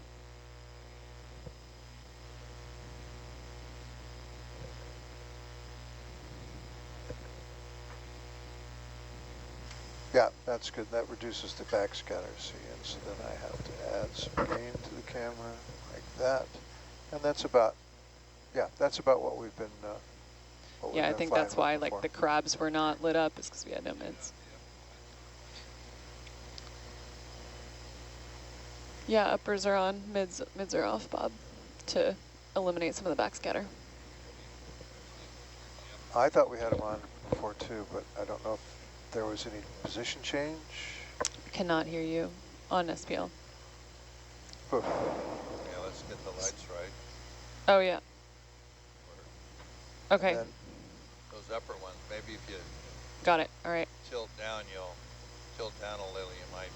Yeah, that's good. That reduces the backscatter, see, and so then I have to add some gain to the camera like that. And that's about, yeah, that's about what we've been Yeah, I think that's why like the crabs were not lit up, is because we had no mids. Yeah, uppers are on, mids are off, Bob, to eliminate some of the backscatter. I thought we had them on before too, but I don't know if there was any position change. Cannot hear you on SPL. Oof. Yeah, let's get the lights right. Oh yeah. Okay. Those upper ones, maybe if you got it. All right. Tilt down, you'll tilt down a little, you might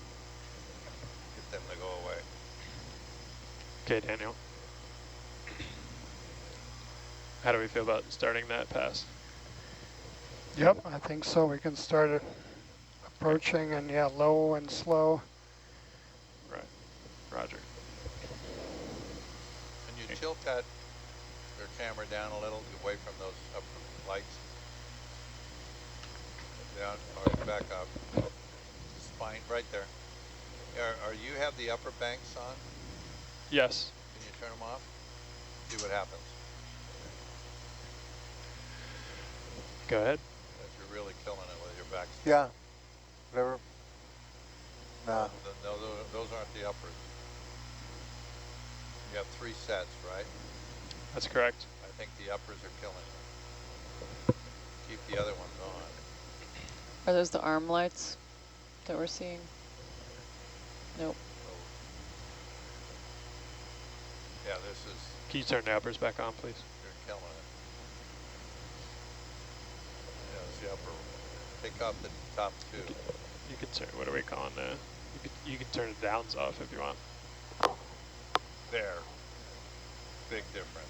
get them to go away. Okay, Daniel. How do we feel about starting that pass? Yep, I think so. We can start approaching and yeah, low and slow. Right, Roger. And you tilt that your camera down a little away from those upper lights. Down or back up. Spine right there. Are you have the upper banks on? Yes. Can you turn them off? See what happens. Go ahead. You're really killing it with your back. Yeah. Whatever. Nah. No, those aren't the uppers. You have 3 sets, right? That's correct. I think the uppers are killing it. Keep the other ones on. Are those the arm lights that we're seeing? Nope. Yeah, this is... Can you turn the uppers back on, please? You're killing it. Yeah, it's the upper. Take off the top 2. You can turn, what are we calling you can turn the downs off if you want. There. Big difference.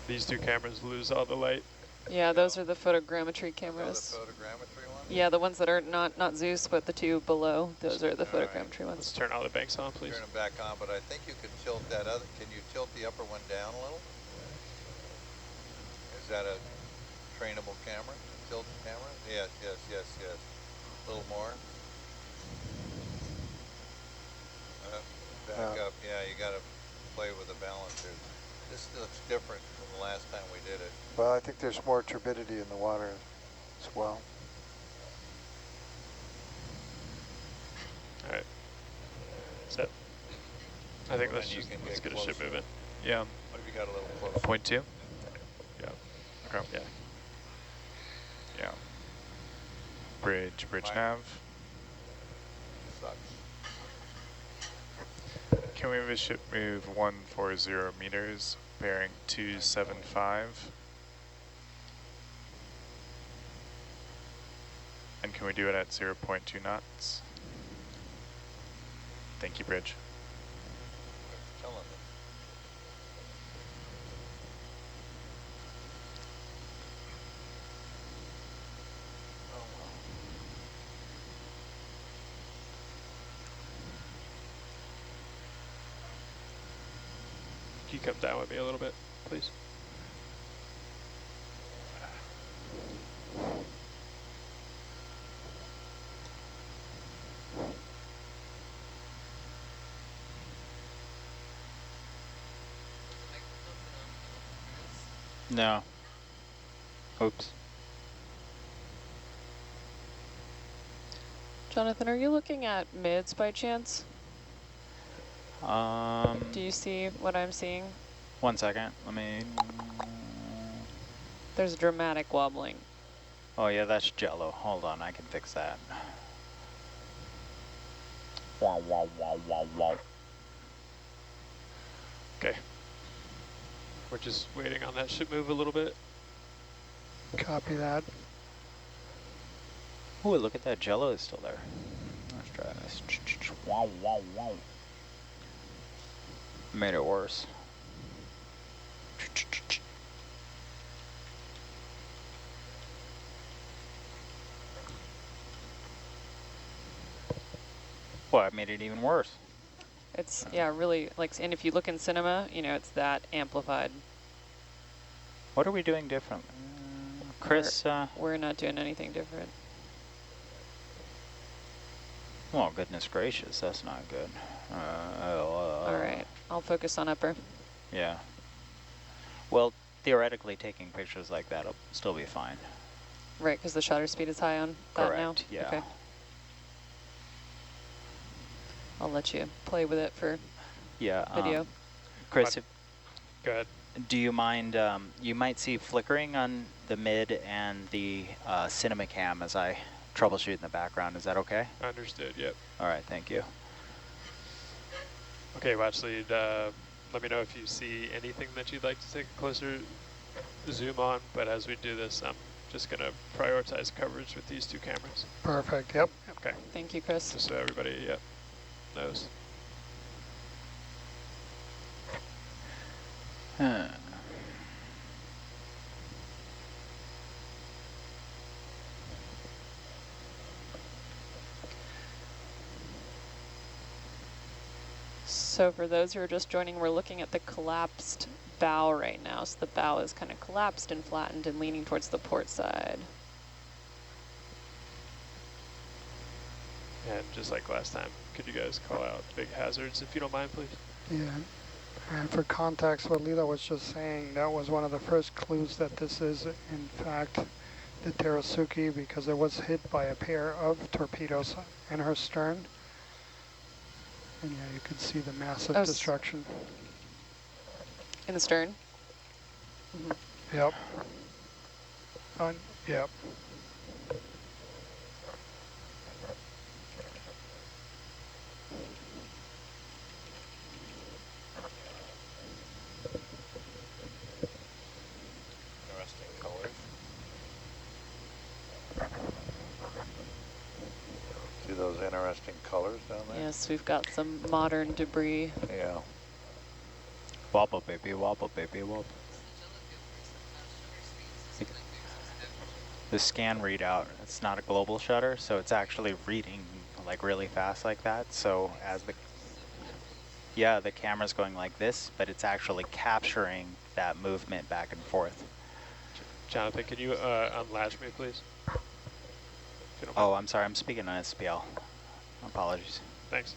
These 2 cameras lose all the light. Yeah, those are the photogrammetry cameras. Oh, the photogrammetry ones? Yeah, the ones that are not Zeus, but the 2 below. Those are the photogrammetry ones. Let's turn all the banks on, please. Turn them back on, but I think you can tilt that other. Can you tilt the upper one down a little? Is that a trainable camera? Tilt the camera? Yes, yes, yes, yes. A little more. Back up. Yeah, you got to play with the balance here. This looks different from the last time we did it. Well, I think there's more turbidity in the water as well. All right. Set. I think let's get a ship moving. Yeah. What if you got a little closer? 0.2? Yeah. Okay. Yeah. Yeah. Bridge nav. Sucks. Can we have a ship move 140 meters, bearing 275? And can we do it at 0.2 knots? Thank you, bridge. Killing it. Can you come down with me a little bit, please? No. Oops. Jonathan, are you looking at mids by chance? Do you see what I'm seeing? 1 second. Let me. There's dramatic wobbling. Oh yeah, that's jello. Hold on, I can fix that. Wow, wow, wow, wow, wow. Okay. We're just waiting on that ship move a little bit. Copy that. Ooh, look at that jello is still there. try this. Wow, wow, wow. Made it worse. Well, I made it even worse. It's, yeah, really, like, and if you look in cinema, you know, it's that amplified. What are we doing differently? Chris? We're not doing anything different. Well, goodness gracious, that's not good. All right, I'll focus on upper. Yeah. Well, theoretically, taking pictures like that will still be fine. Right, because the shutter speed is high on that now? Correct, yeah. Okay. I'll let you play with it for video. Chris, go ahead. Do you mind, you might see flickering on the mid and the cinema cam as I troubleshoot in the background. Is that okay? Understood, yep. All right, thank you. Okay, watch lead. Let me know if you see anything that you'd like to take a closer zoom on, but as we do this, I'm just going to prioritize coverage with these two cameras. Perfect, yep. Okay. Thank you, Chris. Just so everybody, yep, knows. So for those who are just joining, we're looking at the collapsed bow right now. So the bow is kind of collapsed and flattened and leaning towards the port side. And just like last time, could you guys call out big hazards if you don't mind, please? Yeah. And for context, what Lila was just saying, that was one of the first clues that this is, in fact, the Terasuki, because it was hit by a pair of torpedoes in her stern. And yeah, you can see the massive destruction. In the stern? Mm-hmm. Yep. Yep. Those interesting colors down there? Yes, we've got some modern debris. Yeah. Wobble, baby, wobble, baby, wobble. The scan readout, it's not a global shutter, so it's actually reading like really fast like that. So as the camera's going like this, but it's actually capturing that movement back and forth. Jonathan, can you unlatch me, please? Oh, I'm sorry, I'm speaking on SPL. Apologies. Thanks.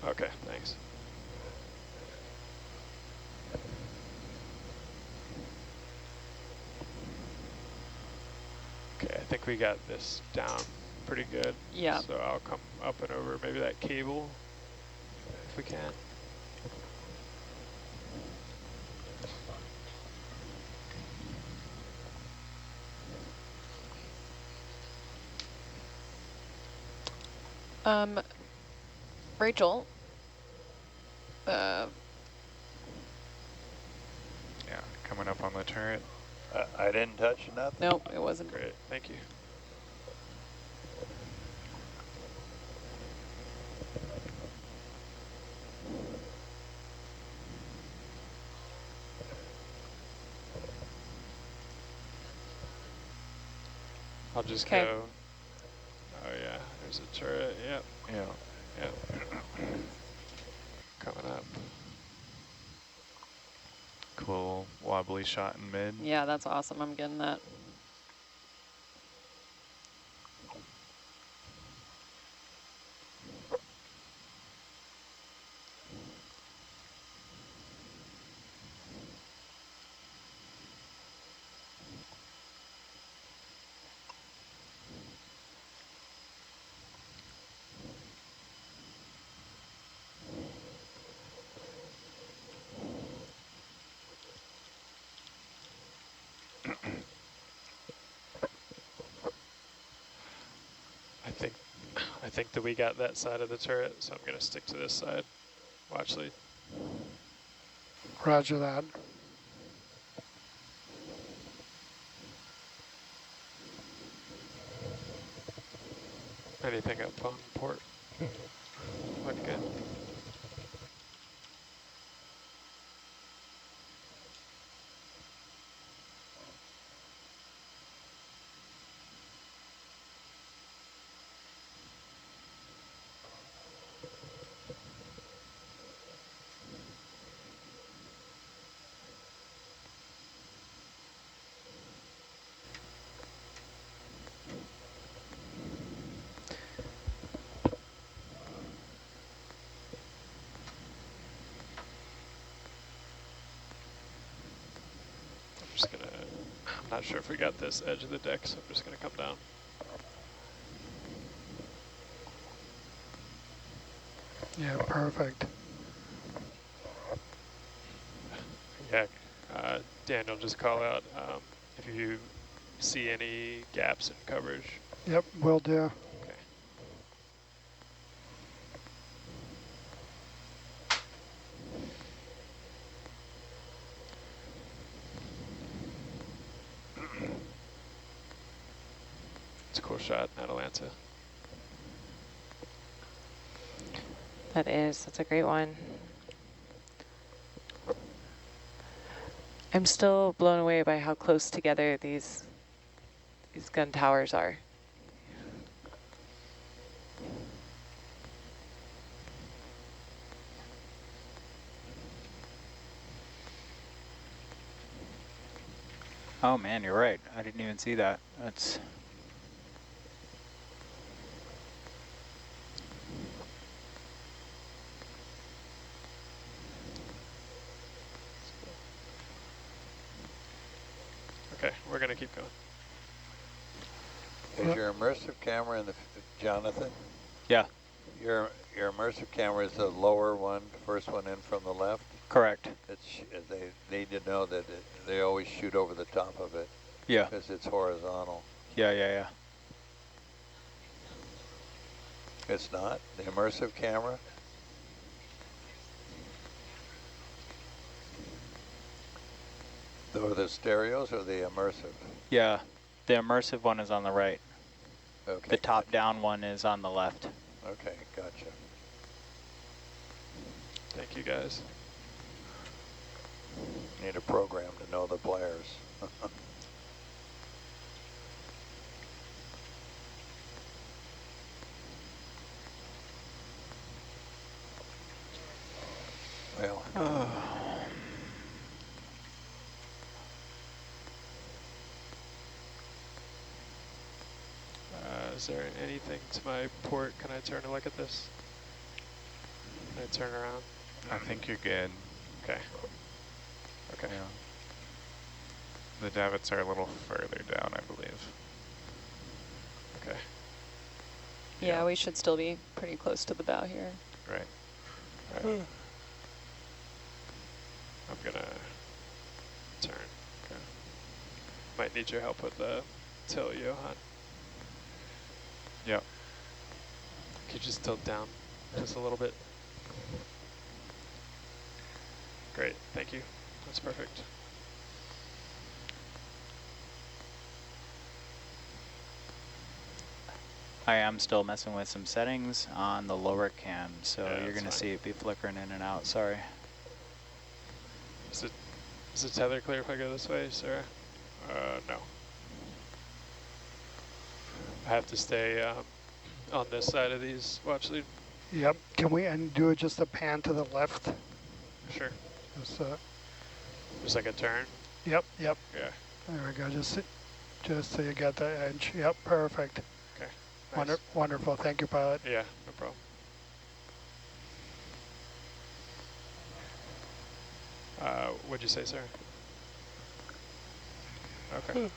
Okay, thanks. Okay, I think we got this down pretty good. Yeah. So I'll come up and over maybe that cable if we can. Rachel. Yeah, coming up on the turret. I didn't touch nothing? Nope, it wasn't. Great, thank you. I'll just go. Oh yeah, there's a turret. Yep. Yeah. Yep. Coming up. Cool wobbly shot in mid. Yeah, that's awesome. I'm getting that. I think that we got that side of the turret, so I'm going to stick to this side. Watch lead. Roger that. Anything up on port? Look good. I'm not sure if we got this edge of the deck, so I'm just going to come down. Yeah, perfect. Yeah, Daniel, just call out if you see any gaps in coverage. Yep, will do. Okay. It's a cool shot, Atalanta. That is, that's a great one. I'm still blown away by how close together these gun towers are. Oh man, you're right. I didn't even see that. That's... Okay, we're going to keep going. Is your immersive camera in the, Jonathan? Yeah. Your immersive camera is the lower one, first one in from the left? Correct. They need to know that they always shoot over the top of it. Yeah. Because it's horizontal. Yeah. It's not? The immersive camera? Or the stereos or the immersive? Yeah. The immersive one is on the right. Okay. The top-down one is on the left. Okay, gotcha. Thank you, guys. Need a program to know the players. Well. Is there anything to my port? Can I turn and look at this? Can I turn around? I think you're good. Okay. Okay. Yeah. The davits are a little further down, I believe. Okay. Yeah, we should still be pretty close to the bow here. Right. Right. I'm gonna turn. Okay. Might need your help with the tilt, Johan. Yep. Could you just tilt down just a little bit? Great, thank you. That's perfect. I am still messing with some settings on the lower cam, so Yeah, you're going to see it be flickering in and out. Sorry. Is the tether clear if I go this way, Sarah? No. I have to stay on this side of these watch lead. Yep. Can we do it just a pan to the left? Sure. Just like a turn? Yep. Yeah. There we go. Just so you got the edge. Yep. Perfect. Okay. Nice. Wonderful. Thank you, pilot. Yeah, no problem. What'd you say, sir? Okay.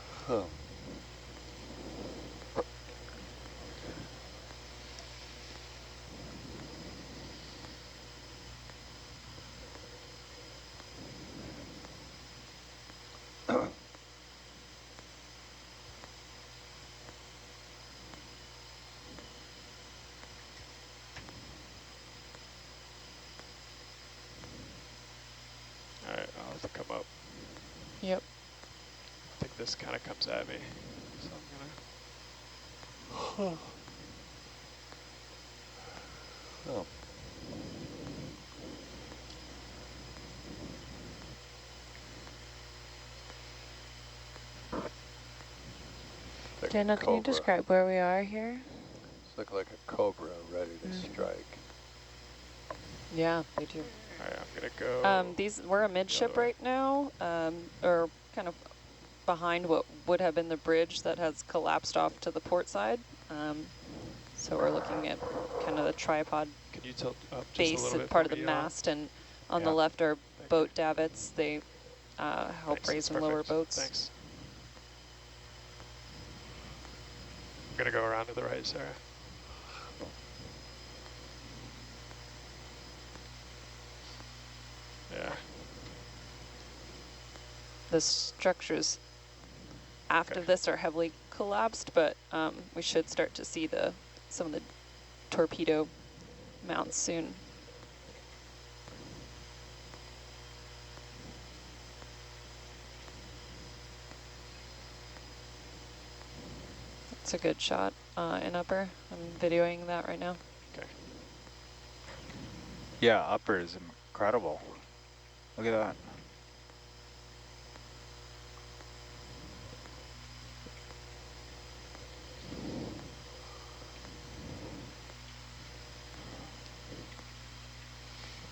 All right. have to come up. Yep. I think this kind of comes at me, so I'm gonna. Oh. Like Daniel, can you describe where we are here? It's like a cobra ready to strike. Yeah, they do. All right, I'm gonna go. We're a midship right now, or kind of behind what would have been the bridge that has collapsed off to the port side. So we're looking at kind of the tripod Can you tilt up just base a little bit part of for the me, mast, and on the left are boat davits. They help raise and lower boats. Thanks. I'm gonna go around to the right, Sarah. Yeah. The structures after this are heavily collapsed, but we should start to see some of the torpedo mounts soon. It's a good shot in upper. I'm videoing that right now. Okay. Yeah, upper is incredible. Look at that.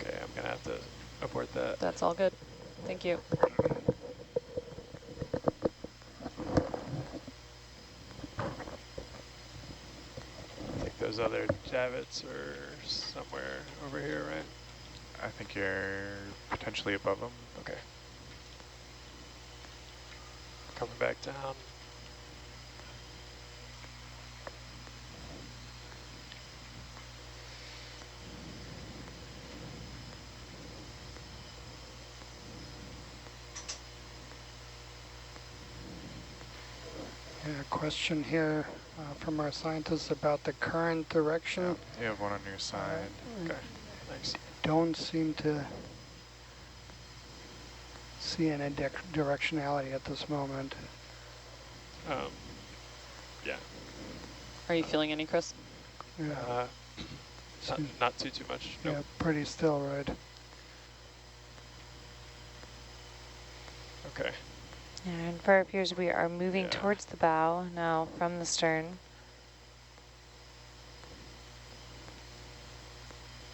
Okay, I'm gonna have to abort that. That's all good. Thank you. I think those other davits are somewhere over here, right? I think you're potentially above them. Okay. Coming back down. Yeah, question here from our scientists about the current direction. Yeah, you have one on your side. Okay, thanks. Don't seem to see any directionality at this moment. Yeah. Are you feeling any, Chris? Yeah, Not too much. Nope. yeah, pretty still, right? Okay. And for our viewers, we are moving towards the bow now from the stern.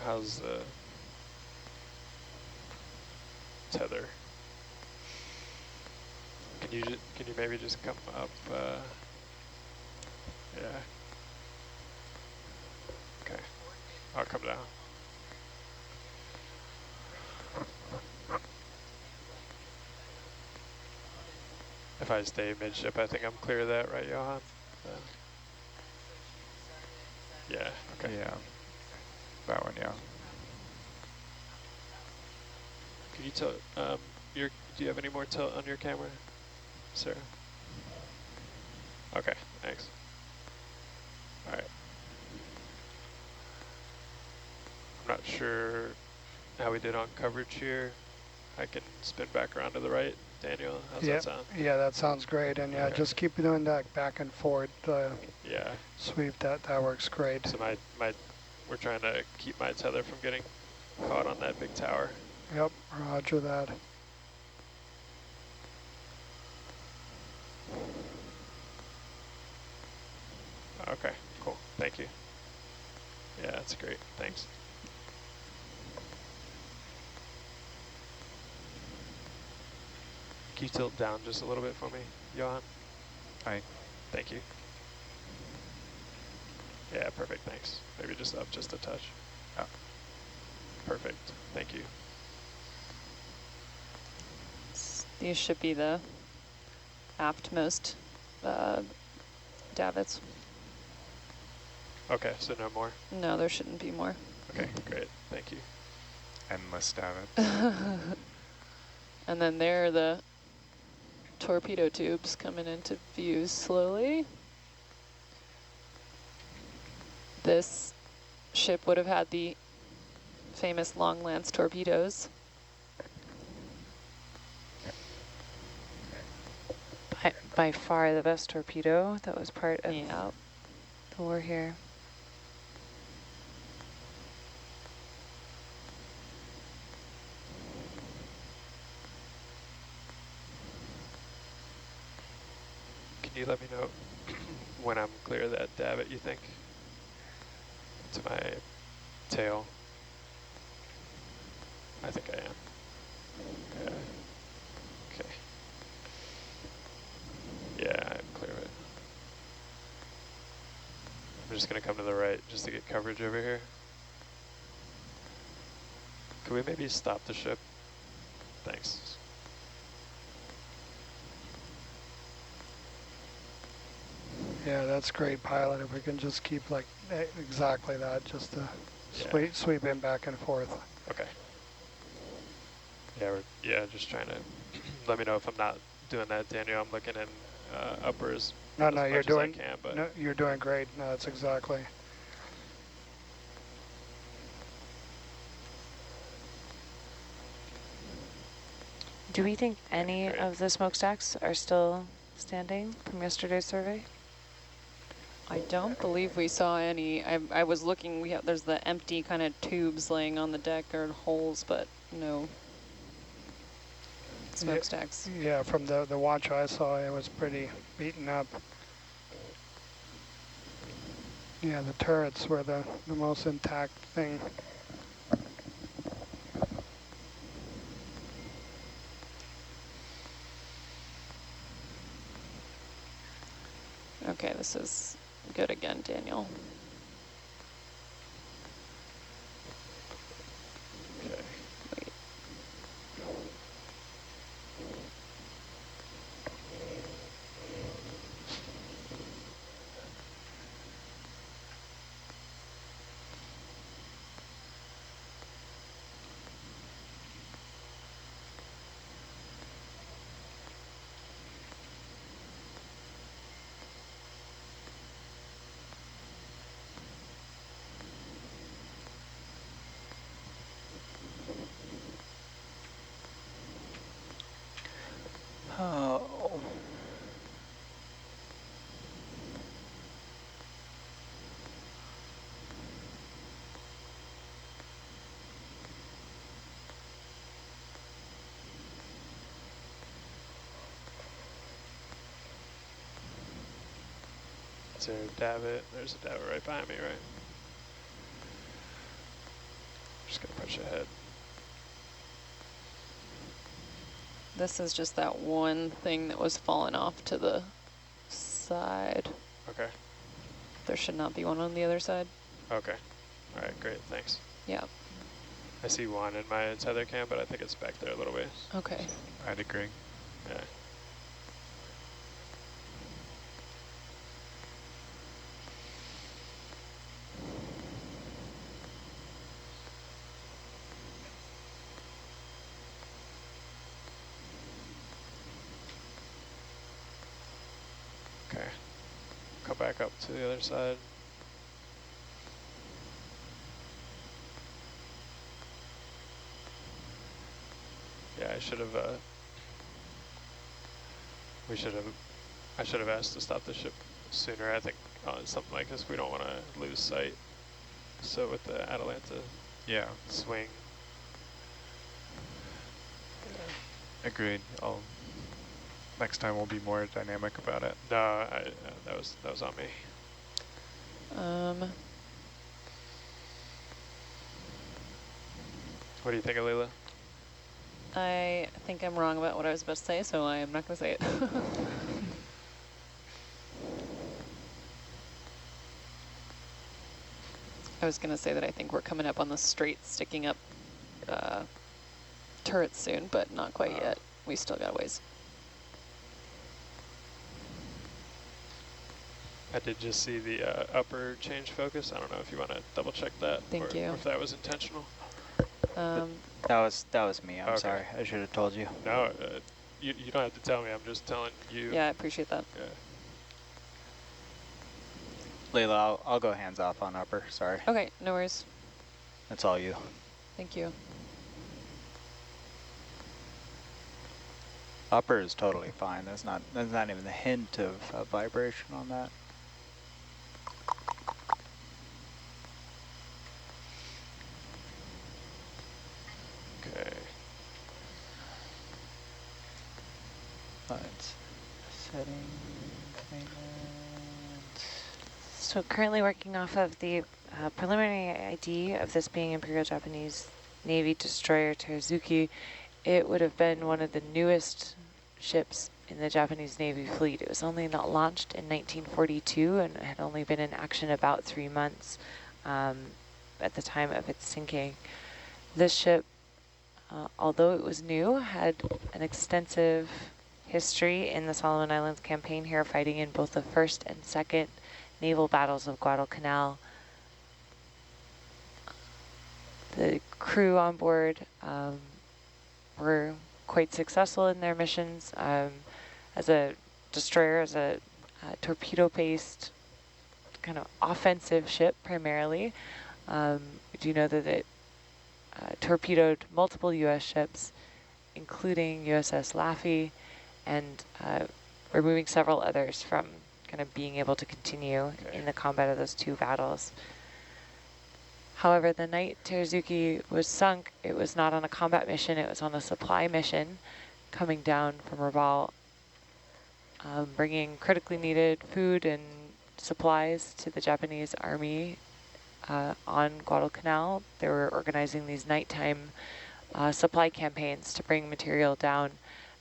How's the tether? Can you maybe just come up? Yeah. Okay. I'll come down. If I stay midship, I think I'm clear of that, right, Johan? Yeah. Okay. Yeah. That one, yeah. Can you tilt? Do you have any more tilt on your camera, Sarah? Okay. Thanks. All right. I'm not sure how we did on coverage here. I can spin back around to the right. Daniel, how's that sound? Yeah, that sounds great. And yeah, just keep doing that back and forth yeah. sweep. That works great. So we're trying to keep my tether from getting caught on that big tower. Yep, roger that. Okay, cool. Thank you. Yeah, that's great. Thanks. Can you tilt down just a little bit for me, Johan? Hi. Thank you. Yeah, perfect. Thanks. Maybe just up just a touch. Oh. Perfect. Thank you. These should be the aftmost davits. Okay, so no more? No, there shouldn't be more. Okay, great. Thank you. Endless davits. And then there are the torpedo tubes coming into view slowly. This ship would have had the famous long lance torpedoes. by far the best torpedo that was part of Yeah. the war here. Can you let me know when I'm clear of that davit, you think? To my tail. I think I am. Yeah. Okay. Yeah, I'm clear of it. I'm just gonna come to the right just to get coverage over here. Could we maybe stop the ship? Thanks. Yeah, that's great pilot. If we can just keep like exactly that, just to sweep in back and forth. Okay. Yeah, just trying to let me know if I'm not doing that, Daniel. I'm looking in uppers. No, you're doing. But no, you're doing great. No, that's exactly. Do we think any of the smokestacks are still standing from yesterday's survey? I don't believe we saw any. I was looking, there's the empty kind of tubes laying on the deck or holes, but no smokestacks. Yeah, from the watch I saw, it was pretty beaten up. Yeah, the turrets were the most intact thing. Okay, this is good again, Daniel. okay. Wait. Oh. Is there a davit? There's a davit right behind me, right? Just gonna push ahead. This is just that one thing that was falling off to the side. Okay. There should not be one on the other side. Okay. All right, great, thanks. Yeah. I see one in my tether cam, but I think it's back there a little ways. Okay. I'd agree. Yeah. Okay. Come back up to the other side. Yeah, I should have asked to stop the ship sooner. I think on something like this we don't want to lose sight. So with the Atalanta swing. Agreed. Next time we'll be more dynamic about it. No, that was on me. What do you think, Alila? I think I'm wrong about what I was about to say, so I am not going to say it. I was going to say that I think we're coming up on the straight sticking up turrets soon, but not quite yet. We still got a ways. I did just see the upper change focus. I don't know if you want to double check that. Thank you. Or if that was intentional. That was me. I'm sorry. I should have told you. No, you don't have to tell me. I'm just telling you. Yeah, I appreciate that. Yeah. Layla, I'll go hands off on upper. Sorry. Okay, no worries. That's all you. Thank you. Upper is totally fine. There's not even the hint of vibration on that. Okay. It's setting maintenance. So currently working off of the preliminary ID of this being Imperial Japanese Navy destroyer Teruzuki. It would have been one of the newest ships in the Japanese Navy fleet. It was only not launched in 1942 and had only been in action about 3 months at the time of its sinking. This ship, although it was new, had an extensive history in the Solomon Islands campaign here, fighting in both the first and second naval battles of Guadalcanal. The crew on board were quite successful in their missions. As a destroyer, as a torpedo-based kind of offensive ship primarily. We do know that it torpedoed multiple U.S. ships, including USS Laffey, and removing several others from kind of being able to continue in the combat of those 2 battles. However, the night Teruzuki was sunk, it was not on a combat mission, it was on a supply mission coming down from Rabaul, bringing critically needed food and supplies to the Japanese Army on Guadalcanal. They were organizing these nighttime supply campaigns to bring material down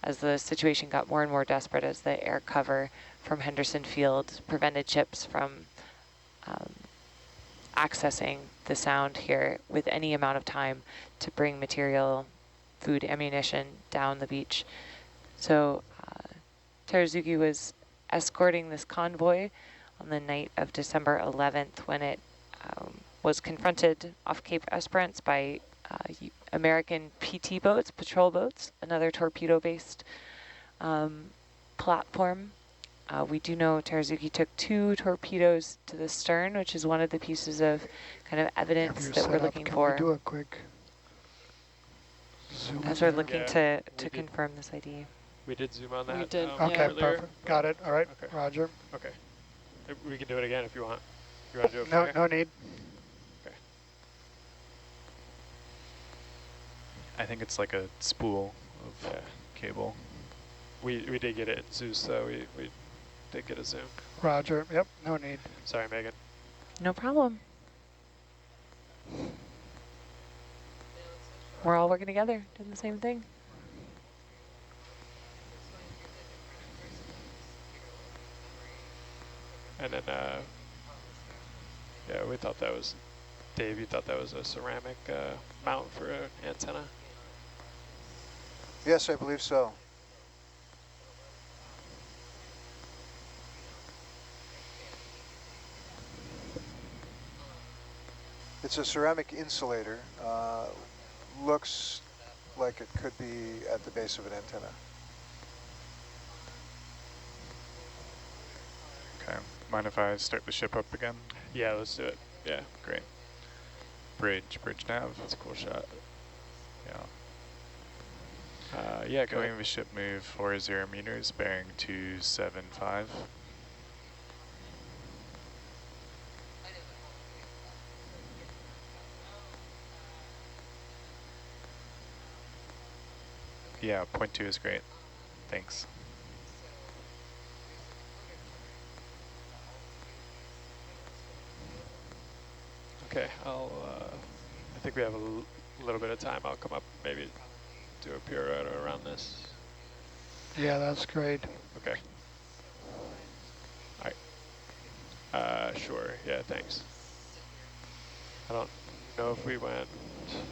as the situation got more and more desperate as the air cover from Henderson Field prevented ships from accessing the sound here with any amount of time to bring material, food, ammunition down the beach. So Teruzuki was escorting this convoy on the night of December 11th when it was confronted off Cape Esperance by American PT boats, patrol boats, another torpedo-based platform. We do know Teruzuki took 2 torpedoes to the stern, which is one of the pieces of kind of evidence that we're looking for. Can we do a quick zoom? As we're looking to confirm this ID. We did zoom on that. We did, okay, earlier. perfect. Got it. All right, okay. Roger. Okay. We can do it again if you want. You want to do it? No, no need. Okay. I think it's like a spool of cable. We did get it in Zeus, though. We did get a zoom. Roger. Yep, no need. Sorry, Megan. No problem. We're all working together, doing the same thing. And then, yeah, we thought that was, Dave, you thought that was a ceramic mount for an antenna? Yes, I believe so. It's a ceramic insulator. Looks like it could be at the base of an antenna. Okay. Mind if I start the ship up again? Yeah, let's do it. Yeah. Great. Bridge nav. That's a cool shot. Yeah. Yeah, go going ahead. with ship move 40 meters, bearing 275. Yeah, 0.2 is great. Thanks. Okay, I think we have a little bit of time. I'll come up, maybe do a pirouette around this. Yeah, that's great. Okay. All right. Sure, yeah, thanks. I don't know if we went,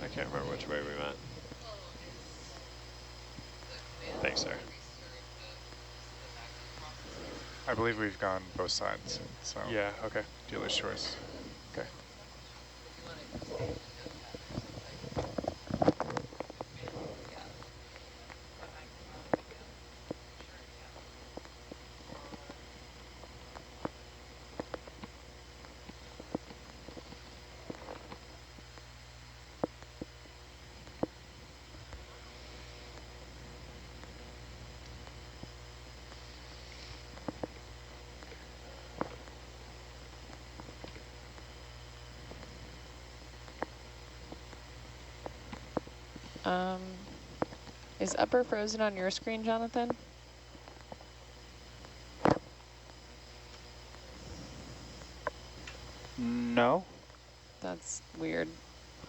I can't remember which way we went. Thanks, sir. I believe we've gone both sides, so Yeah, okay. dealer's choice. Okay. Is upper frozen on your screen, Jonathan? No. That's weird.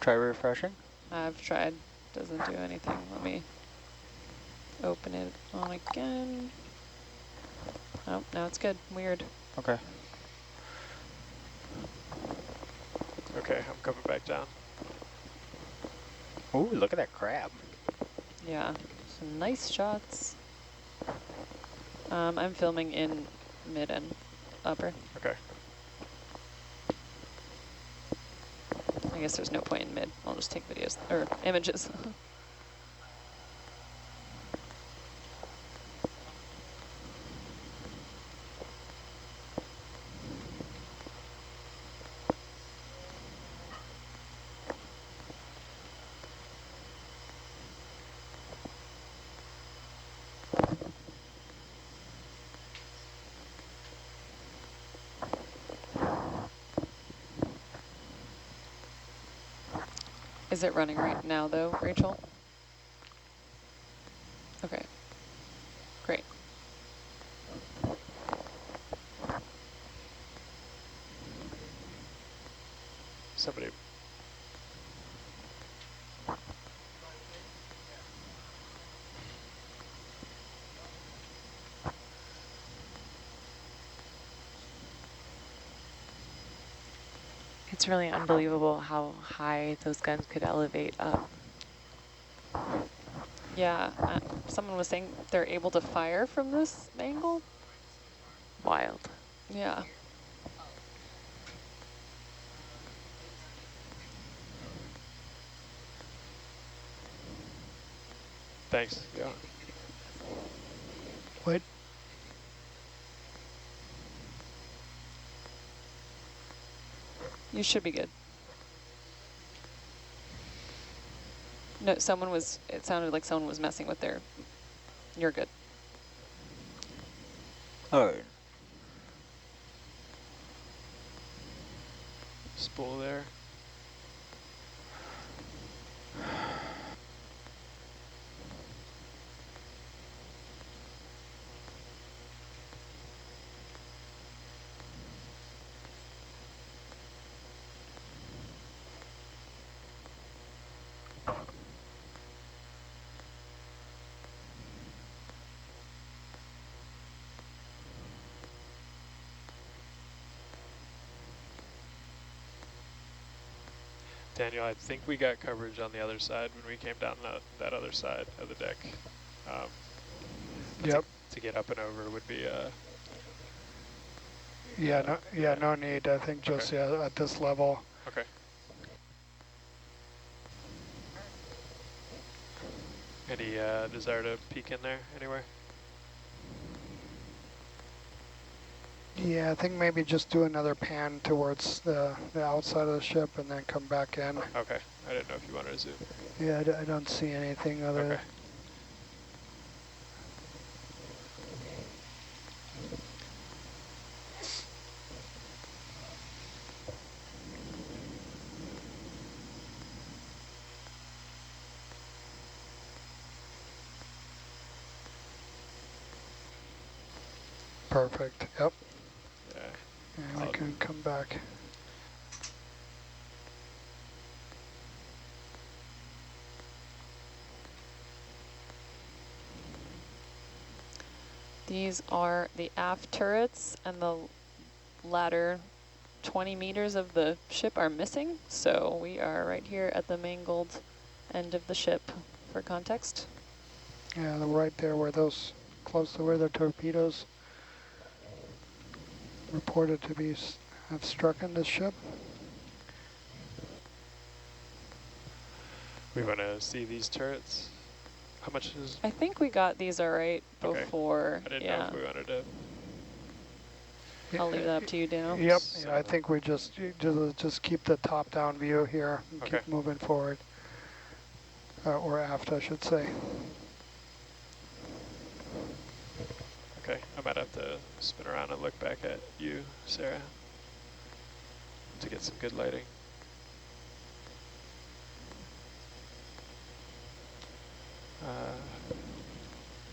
Try refreshing. I've tried. Doesn't do anything. Let me open it on again. Oh, now it's good. Weird. Okay. Okay, I'm coming back down. Ooh, look at that crab. Yeah, some nice shots. I'm filming in mid and upper. Okay. I guess there's no point in mid. I'll just take videos or images. Is it running right now though, Rachel? Okay, great. Somebody. It's really unbelievable how high those guns could elevate up. Yeah, someone was saying they're able to fire from this angle. Wild. Yeah. Thanks. Yeah. Wait. You should be good. No, someone was, it sounded like someone was messing with their, you're good. Oh. Spool there. Daniel, I think we got coverage on the other side when we came down that other side of the deck. Yep. To get up and over would be Yeah, no need. I think just okay. at this level. Okay. Any desire to peek in there anywhere? Yeah, I think maybe just do another pan towards the outside of the ship and then come back in. Okay, I didn't know if you wanted to zoom. Yeah, I don't see anything other. Okay. Perfect. Yep. Yeah. And we can come back. These are the aft turrets, and the latter 20 meters of the ship are missing. So we are right here at the mangled end of the ship for context. Yeah, they're right there where those, close to where the torpedoes reported to be have struck in this ship. We want to see these turrets. How much is? I think we got these all right before. I didn't know if we wanted to. I'll leave that up to you, Daniel. Yep. Yeah, I think we just keep the top-down view here and keep moving forward, or aft, I should say. Okay, I might have to spin around and look back at you, Sarah, to get some good lighting.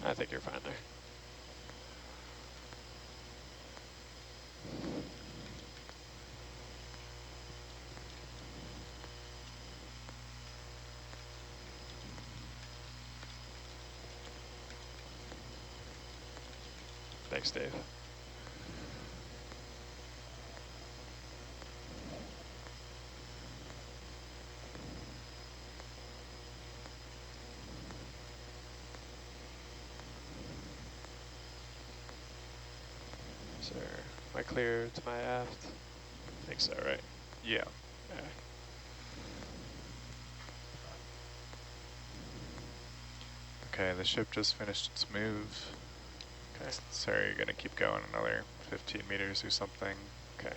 I think you're fine there. Thanks, Dave. Sir, am I clear to my aft? I think so, right? Yeah. Okay, the ship just finished its move. Okay. Sorry, you're gonna keep going another 15 meters or something. Okay.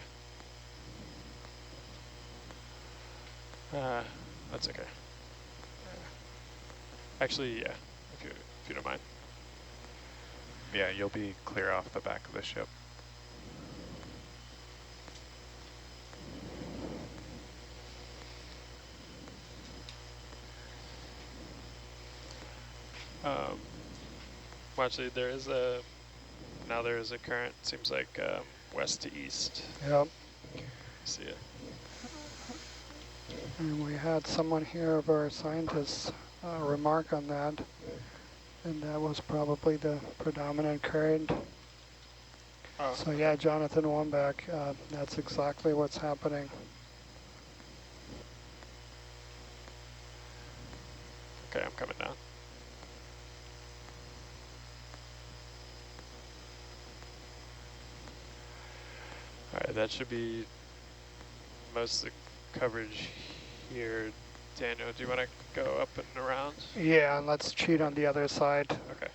That's okay. Actually, yeah, if you don't mind. Yeah, you'll be clear off the back of the ship. Well, actually, there is a current, seems like west to east. Yep. See it. And we had someone here of our scientists remark on that, and that was probably the predominant current. Oh. So yeah, Jonathan Wambach, that's exactly what's happening. Okay, I'm coming down. All right, that should be most of the coverage here. Daniel, do you want to go up and around? Yeah, and let's cheat on the other side. Okay.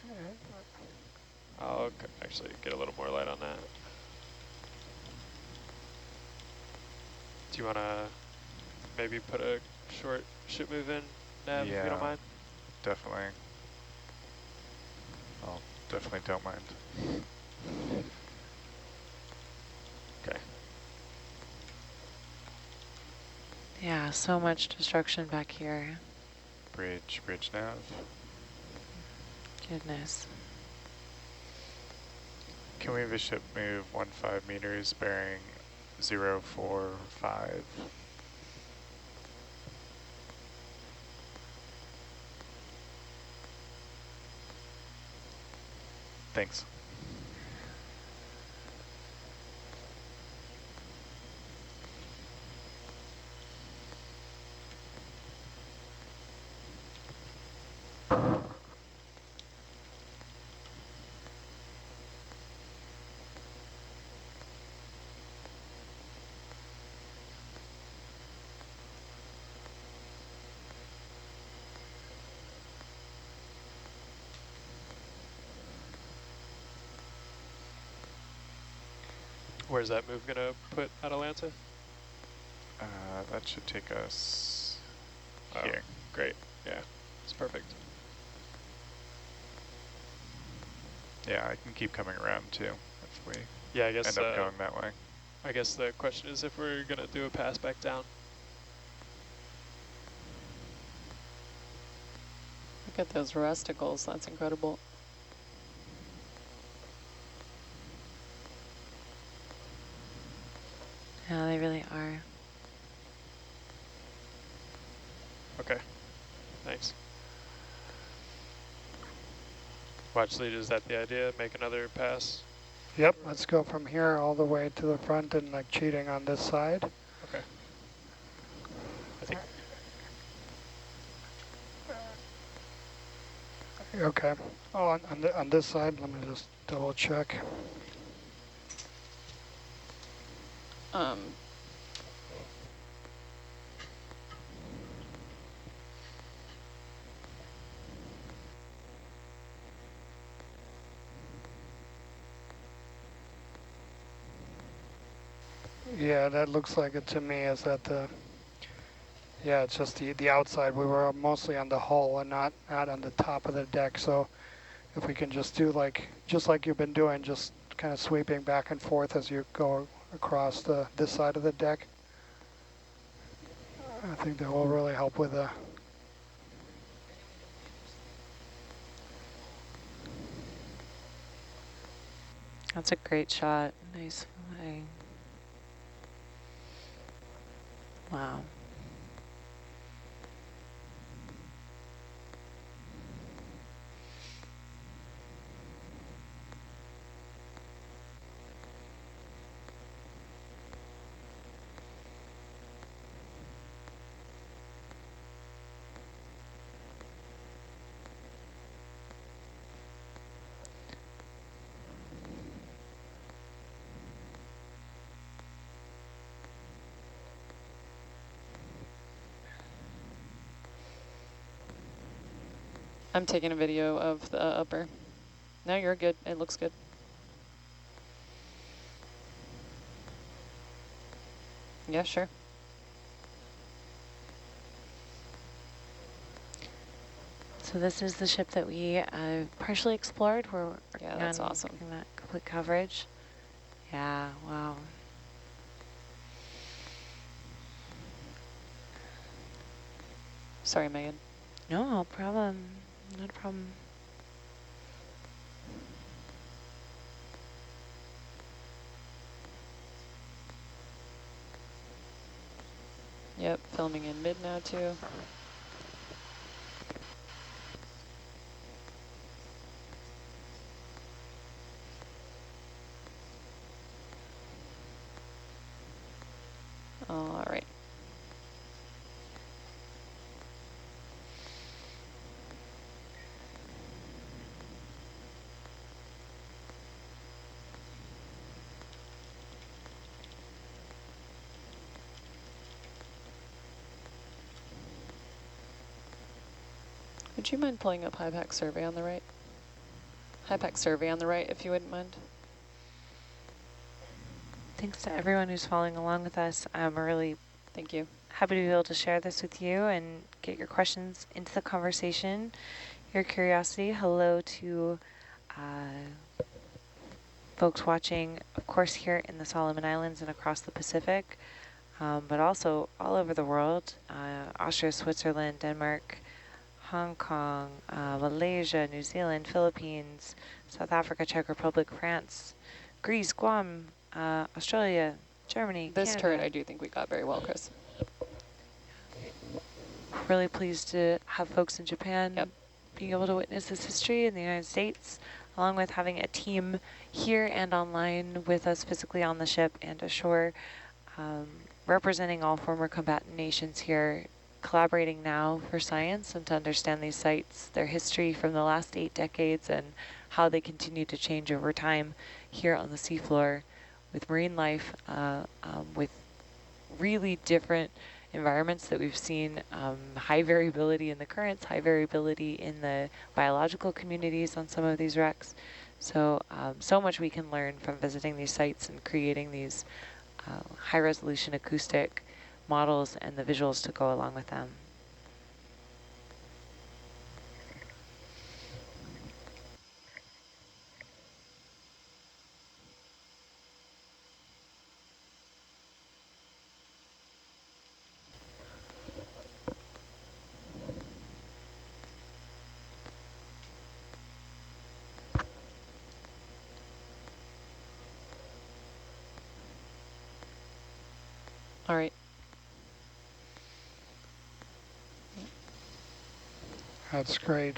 I'll actually get a little more light on that. Do you want to maybe put a short ship move in, Nav, if you don't mind? Definitely. Oh, definitely don't mind. Okay. Yeah, so much destruction back here. Bridge nav. Goodness. Can we have a ship move 15 meters bearing 045? Thanks. Where's that move going to put Atalanta? That should take us here. Great. Yeah, it's perfect. Yeah, I can keep coming around too if we I guess end up going that way. I guess the question is if we're going to do a pass back down. Look at those rusticles, that's incredible. Yeah, they really are. Okay, thanks. Watch lead, is that the idea? Make another pass? Yep, let's go from here all the way to the front and like cheating on this side. Okay. I think. Okay. Oh, on this side, let me just double check. Yeah, that looks like it to me. Is that the? Yeah, it's just the outside. We were mostly on the hull and not on the top of the deck. So if we can just do just like you've been doing, just kind of sweeping back and forth as you go across this side of the deck. I think that will really help with the. That's a great shot. Nice flying. Wow. I'm taking a video of the upper. No, you're good. It looks good. Yeah, sure. So this is the ship that we partially explored. We're working that's on awesome. That complete coverage. Yeah, wow. Sorry, Megan. No problem. Not a problem. Yep, filming in mid now too. All right. Would you mind pulling up HIPAC survey on the right? HIPAC survey on the right, if you wouldn't mind. Thanks to everyone who's following along with us. I'm really Thank you. happy to be able to share this with you and get your questions into the conversation, your curiosity. Hello to folks watching, of course, here in the Solomon Islands and across the Pacific, but also all over the world, Austria, Switzerland, Denmark, Hong Kong, Malaysia, New Zealand, Philippines, South Africa, Czech Republic, France, Greece, Guam, Australia, Germany, This Canada. turret I do think we got very well, Chris. Really pleased to have folks in Japan being able to witness this history in the United States, along with having a team here and online with us physically on the ship and ashore, representing all former combatant nations here, collaborating now for science and to understand these sites, their history from the last 8 decades and how they continue to change over time here on the seafloor with marine life, with really different environments that we've seen, high variability in the currents, high variability in the biological communities on some of these wrecks. So, so much we can learn from visiting these sites and creating these high resolution acoustic models and the visuals to go along with them. All right. That's great.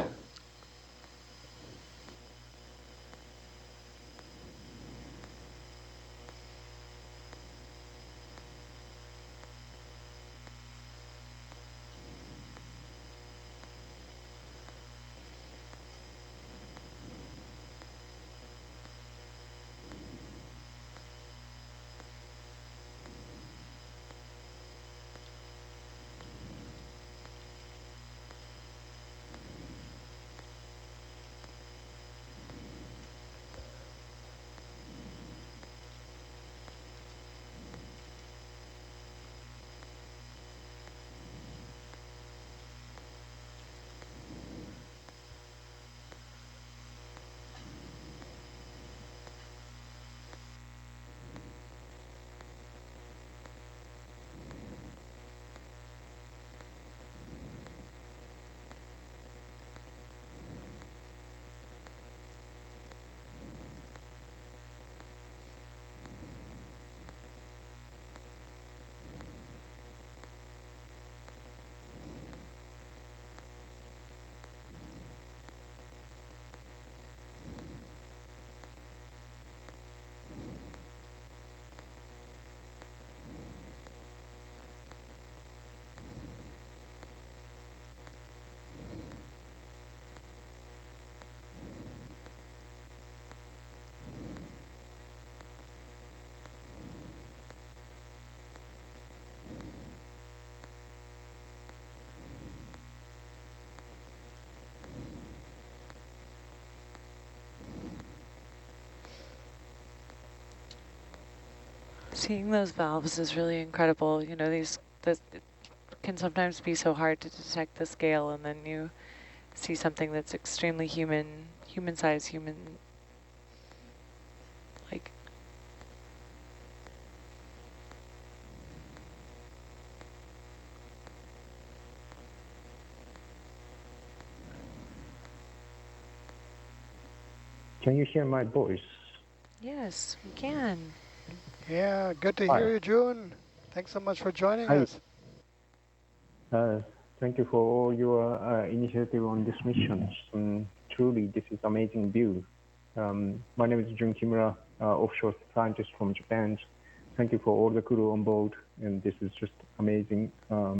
Seeing those valves is really incredible. You know, this it can sometimes be so hard to detect the scale, and then you see something that's extremely human-sized, human-like. Can you hear my voice? Yes, we can. Yeah, good to hear you, June. Thanks so much for joining us. Thank you for all your initiative on this mission. Truly, this is amazing view. My name is Jun Kimura, offshore scientist from Japan. Thank you for all the crew on board, and this is just amazing. What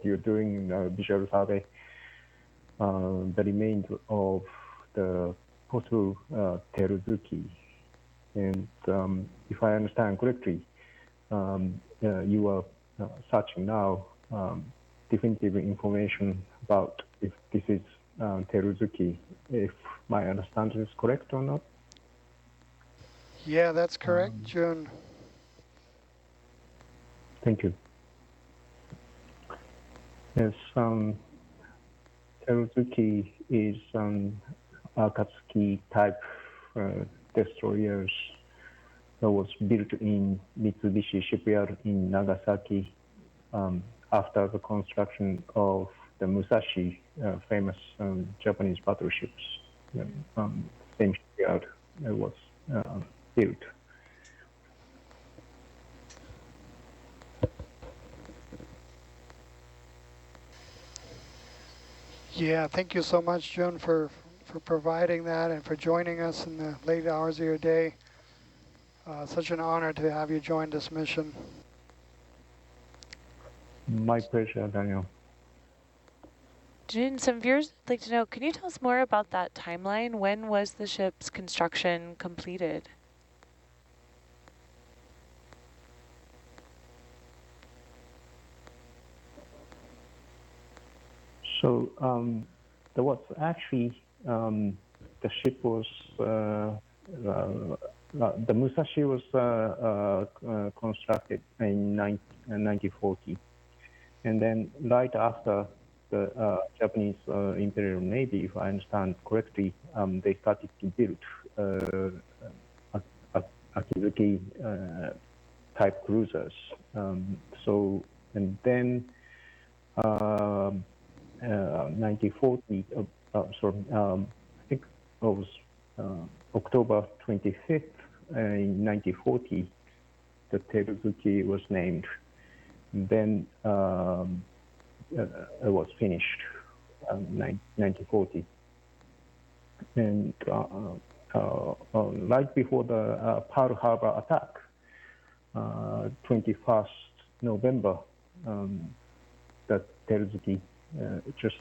you're doing in the visual survey, the remainder of the possible Teruzuki. And if I understand correctly, you are searching now definitive information about if this is Teruzuki, if my understanding is correct or not? Yeah, that's correct, June. Thank you. Yes, Teruzuki is Akatsuki type destroyers that was built in Mitsubishi shipyard in Nagasaki after the construction of the Musashi, famous Japanese battleships. Same shipyard was built. Yeah, thank you so much, June, for providing that and for joining us in the late hours of your day. Such an honor to have you join this mission. My pleasure, Daniel. June, some viewers would like to know, can you tell us more about that timeline? When was the ship's construction completed? So there was actually, the ship was, the Musashi was constructed in 1940. And then right after the Japanese Imperial Navy, if I understand correctly, they started to build Akizuki type cruisers. And then 1940, I think it was October 25th in 1940, the Teruzuki was named. And then it was finished 1940. And right before the Pearl Harbor attack, 21st November, the Teruzuki just